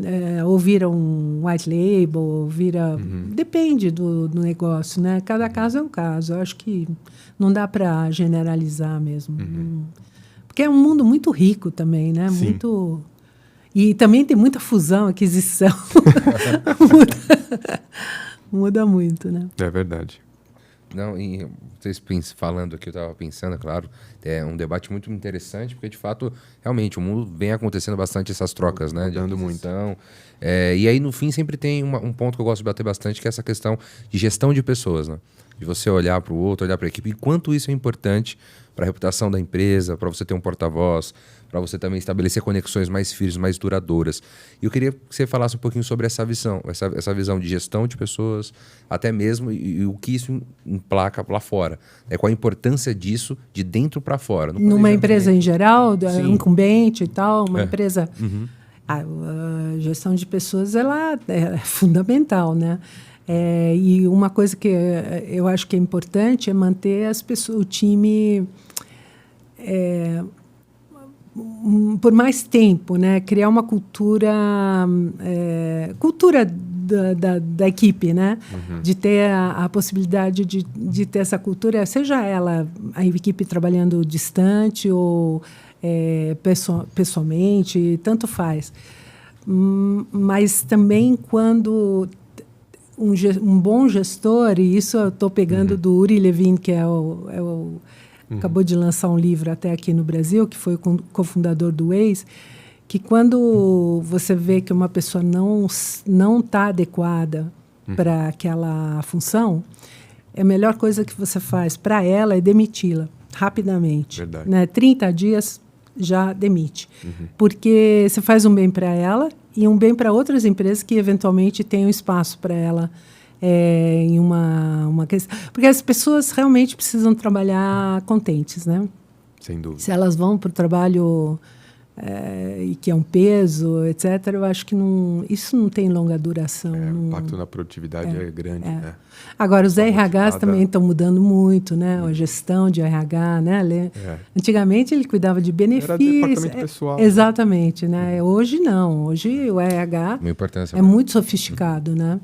ou vira um white label, depende do negócio, né? Cada caso é um caso. Eu acho que não dá para generalizar mesmo. Porque é um mundo muito rico também, né? Sim. Muito... E também tem muita fusão, aquisição. Muda muito, né? É verdade. Não, e vocês falando aqui, eu estava pensando, claro, é um debate muito interessante, porque de fato, realmente, o mundo vem acontecendo bastante essas trocas, né? Mudando muito. E aí, no fim, sempre tem um ponto que eu gosto de bater bastante, que é essa questão de gestão de pessoas, né? De você olhar para o outro, olhar para a equipe, e quanto isso é importante para a reputação da empresa, para você ter um porta-voz, para você também estabelecer conexões mais firmes, mais duradouras. E eu queria que você falasse um pouquinho sobre essa visão de gestão de pessoas, até mesmo, e o que isso emplaca lá fora. Qual a importância disso de dentro para fora. Numa empresa em geral, incumbente e tal, uma empresa... A gestão de pessoas, ela é fundamental, né? E uma coisa que eu acho que é importante é manter as pessoas, o time por mais tempo, né? Criar uma cultura da equipe, né? De ter a possibilidade de ter essa cultura, seja ela a equipe trabalhando distante ou pessoalmente, tanto faz. Mas também quando um bom gestor, e isso eu estou pegando do Uri Levin, que acabou de lançar um livro até aqui no Brasil, que foi o cofundador do Waze, que quando você vê que uma pessoa não está adequada para aquela função, a melhor coisa que você faz para ela é demiti-la rapidamente. Verdade. Né? 30 dias já demite. Porque você faz um bem para ela e um bem para outras empresas que eventualmente tenham espaço para ela em uma questão. Porque as pessoas realmente precisam trabalhar contentes, né? Sem dúvida. Se elas vão para o trabalho e que é um peso, etc., eu acho que isso não tem longa duração. O impacto na produtividade é grande. Né? Agora, os RHs também estão mudando muito, né? A gestão de RH, né? Antigamente, ele cuidava de benefícios. Era departamento pessoal. Exatamente, né? Hoje, não. Hoje, o RH é muito sofisticado, né?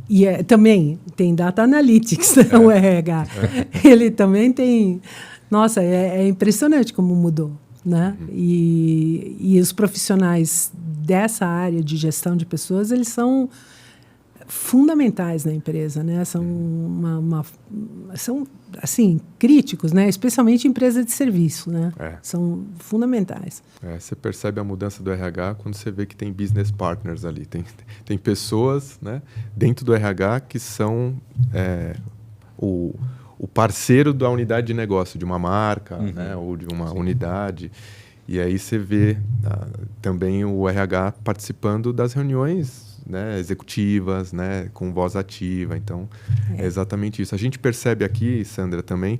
E também tem Data Analytics, né? O RH. Ele também tem... Nossa, é impressionante como mudou. Né? E os profissionais dessa área de gestão de pessoas, eles são fundamentais na empresa, né? São assim, críticos, né? Especialmente em empresa de serviço, né? São fundamentais. Você percebe a mudança do RH quando você vê que tem business partners ali. Tem pessoas, né, dentro do RH que são o parceiro da unidade de negócio, de uma marca, né, ou de uma unidade. E aí você vê também o RH participando das reuniões, né, executivas, né, com voz ativa. Então, é exatamente isso. A gente percebe aqui, Sandra, também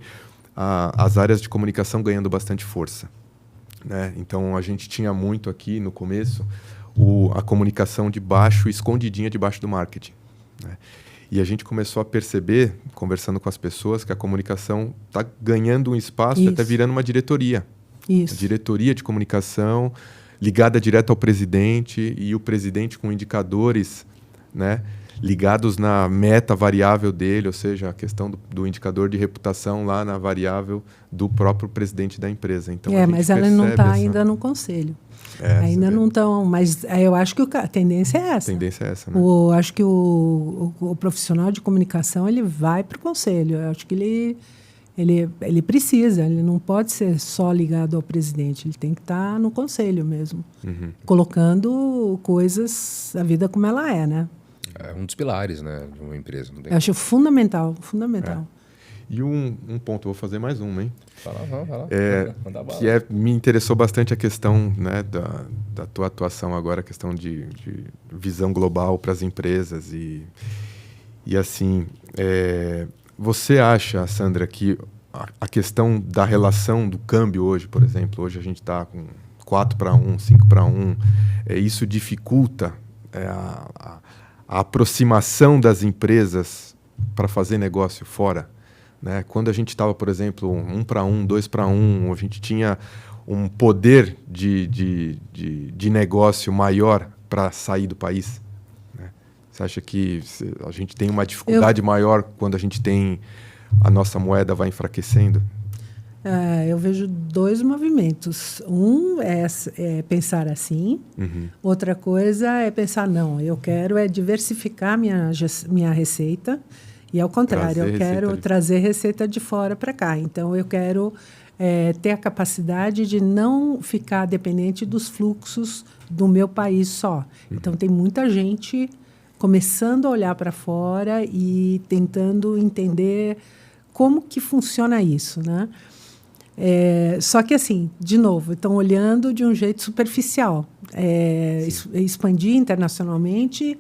as áreas de comunicação ganhando bastante força. Né? Então, a gente tinha muito aqui no começo a comunicação escondidinha debaixo do marketing. Né? E a gente começou a perceber, conversando com as pessoas, que a comunicação está ganhando um espaço e até virando uma diretoria. Isso. A diretoria de comunicação ligada direto ao presidente e o presidente com indicadores, né, ligados na meta variável dele, ou seja, a questão do indicador de reputação lá na variável do próprio presidente da empresa. Então, mas ela não está ainda no conselho. Ainda não estão, mas eu acho que a tendência é essa. A tendência é essa, né? Acho que o profissional de comunicação ele vai para o conselho. Eu acho que ele precisa, ele não pode ser só ligado ao presidente, ele tem que estar no conselho mesmo, colocando a vida como ela é, né? É um dos pilares, né, de uma empresa. Eu acho fundamental. E um ponto, vou fazer mais um, hein? Vai lá. Manda bala. Me interessou bastante a questão, né, da tua atuação agora, a questão de visão global para as empresas. E assim, você acha, Sandra, que a questão da relação do câmbio hoje, por exemplo, hoje a gente está com 4-1, 5-1, isso dificulta a aproximação das empresas para fazer negócio fora? Né? Quando a gente estava, por exemplo, 1-1, 2-1, a gente tinha um poder de negócio maior para sair do país. Né? Você acha que a gente tem uma dificuldade maior quando a gente tem a nossa moeda vai enfraquecendo? Eu vejo dois movimentos. Um é pensar assim, outra coisa é pensar, não, eu quero diversificar minha receita. E ao contrário, eu quero trazer receita de fora para cá. Então, eu quero ter a capacidade de não ficar dependente dos fluxos do meu país só. Então, tem muita gente começando a olhar para fora e tentando entender como que funciona isso, né? Só que, assim, de novo, estão olhando de um jeito superficial. Expandir internacionalmente...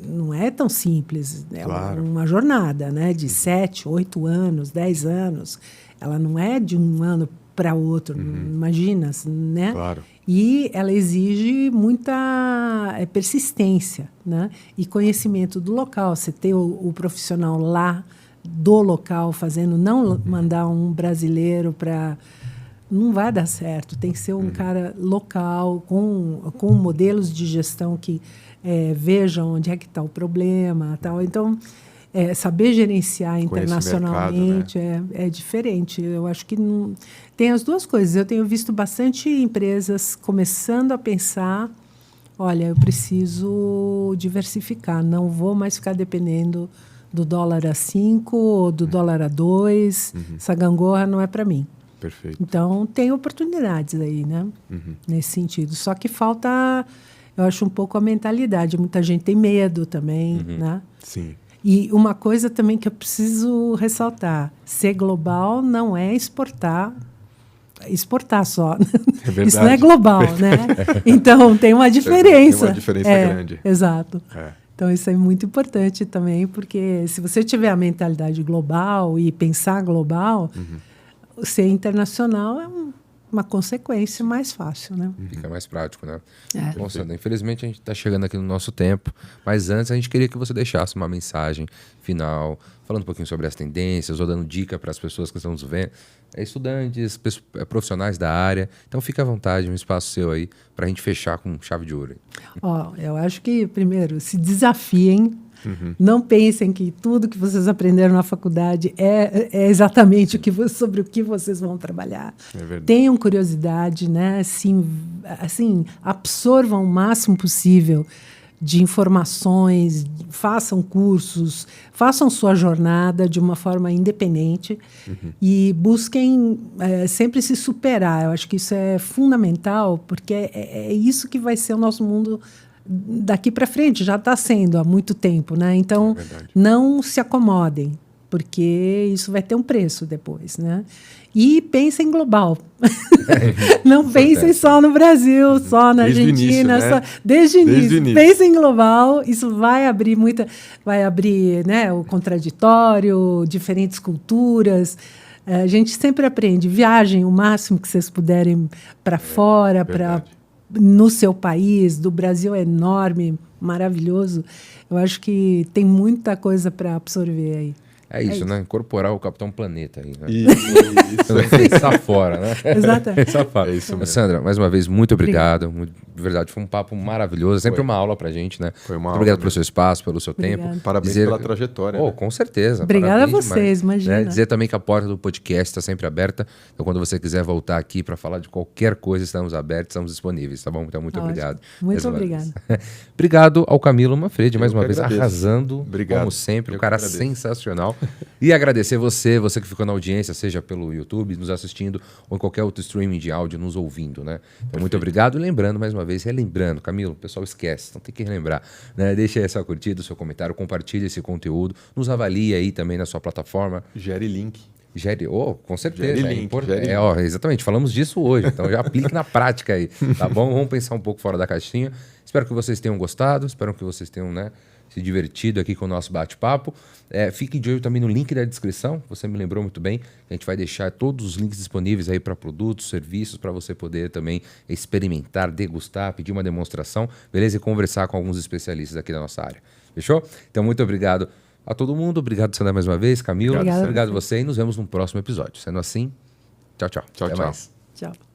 não é tão simples, Claro. Uma jornada, né, de 7, 8 anos, 10 anos, ela não é de um ano para outro, imagina, né? Claro. E ela exige muita persistência, né? E conhecimento do local, você ter o profissional lá do local fazendo, não mandar um brasileiro para... Não vai dar certo. Tem que ser um cara local, com modelos de gestão que vejam onde é que está o problema. Tal. Então, saber gerenciar internacionalmente mercado, né? É diferente. Eu acho que não... Tem as duas coisas. Eu tenho visto bastante empresas começando a pensar, olha, eu preciso diversificar, não vou mais ficar dependendo do dólar a 5 ou do dólar a 2. Essa gangorra não é para mim. Perfeito. Então, tem oportunidades aí, né? Nesse sentido. Só que falta, eu acho, um pouco a mentalidade. Muita gente tem medo também, né? Sim. E uma coisa também que eu preciso ressaltar. Ser global não é exportar só. É verdade. Isso não é global, né? Então, tem uma diferença. Tem uma diferença grande. Exato. Então, isso é muito importante também, porque se você tiver a mentalidade global e pensar global... Ser internacional é uma consequência mais fácil, né? Fica mais prático, né? Bom, Sandra, infelizmente a gente está chegando aqui no nosso tempo, mas antes a gente queria que você deixasse uma mensagem final, falando um pouquinho sobre as tendências, ou dando dica para as pessoas que estão nos vendo, estudantes, profissionais da área. Então fique à vontade, um espaço seu aí, para a gente fechar com chave de ouro. Eu acho que, primeiro, se desafiem. Não pensem que tudo que vocês aprenderam na faculdade é exatamente sobre o que vocês vão trabalhar. Tenham curiosidade, né? Assim, absorvam o máximo possível de informações, façam cursos, façam sua jornada de uma forma independente e busquem sempre se superar. Eu acho que isso é fundamental, porque é isso que vai ser o nosso mundo daqui para frente, já está sendo há muito tempo, né? Então, não se acomodem, porque isso vai ter um preço depois, né? E pensem global. Não pensem só no Brasil, só na Argentina, desde o início. Pensem global, isso vai abrir né, o contraditório, diferentes culturas. A gente sempre aprende, viajem o máximo que vocês puderem para fora, no seu país. Do Brasil é enorme, maravilhoso. Eu acho que tem muita coisa para absorver aí. É isso, né? Incorporar o Capitão Planeta aí, né? Isso. Pensar fora, né? Exatamente. Pensar fora. Sandra, mais uma vez, muito obrigado. De verdade, foi um papo maravilhoso. É sempre uma aula pra gente, né? Foi uma muito aula obrigado pelo seu espaço, pelo seu tempo. Parabéns pela trajetória. Né? Com certeza. Obrigada Parabéns a vocês, demais, imagina. Né? Dizer também que a porta do podcast está sempre aberta. Então, quando você quiser voltar aqui para falar de qualquer coisa, estamos abertos, estamos disponíveis, tá bom? Então, muito obrigado. Muito obrigado. Obrigado ao Camilo Manfredi, mais uma vez, agradeço. Arrasando, obrigado. Como sempre. Um cara sensacional. E agradecer você que ficou na audiência, seja pelo YouTube, nos assistindo, ou em qualquer outro streaming de áudio, nos ouvindo, né? Então, muito obrigado. E lembrando, mais uma vez, vez, relembrando, Camilo, o pessoal esquece, então tem que relembrar, né? Deixa aí a sua curtida, o seu comentário, compartilha esse conteúdo, nos avalia aí também na sua plataforma. Gere link. Com certeza. Gere É link, importante. gere Ó, exatamente, falamos disso hoje, então já aplique na prática aí, tá bom? Vamos pensar um pouco fora da caixinha. Espero que vocês tenham gostado, espero que vocês tenham, né, se divertido aqui com o nosso bate-papo. Fique de olho também no link da descrição, você me lembrou muito bem, a gente vai deixar todos os links disponíveis aí para produtos, serviços, para você poder também experimentar, degustar, pedir uma demonstração, beleza? E conversar com alguns especialistas aqui da nossa área. Fechou? Então, muito obrigado a todo mundo. Obrigado, Sandra, mais uma vez. Camilo, obrigado a você. E nos vemos no próximo episódio. Sendo assim, tchau, tchau. Tchau, Até tchau. mais. Tchau.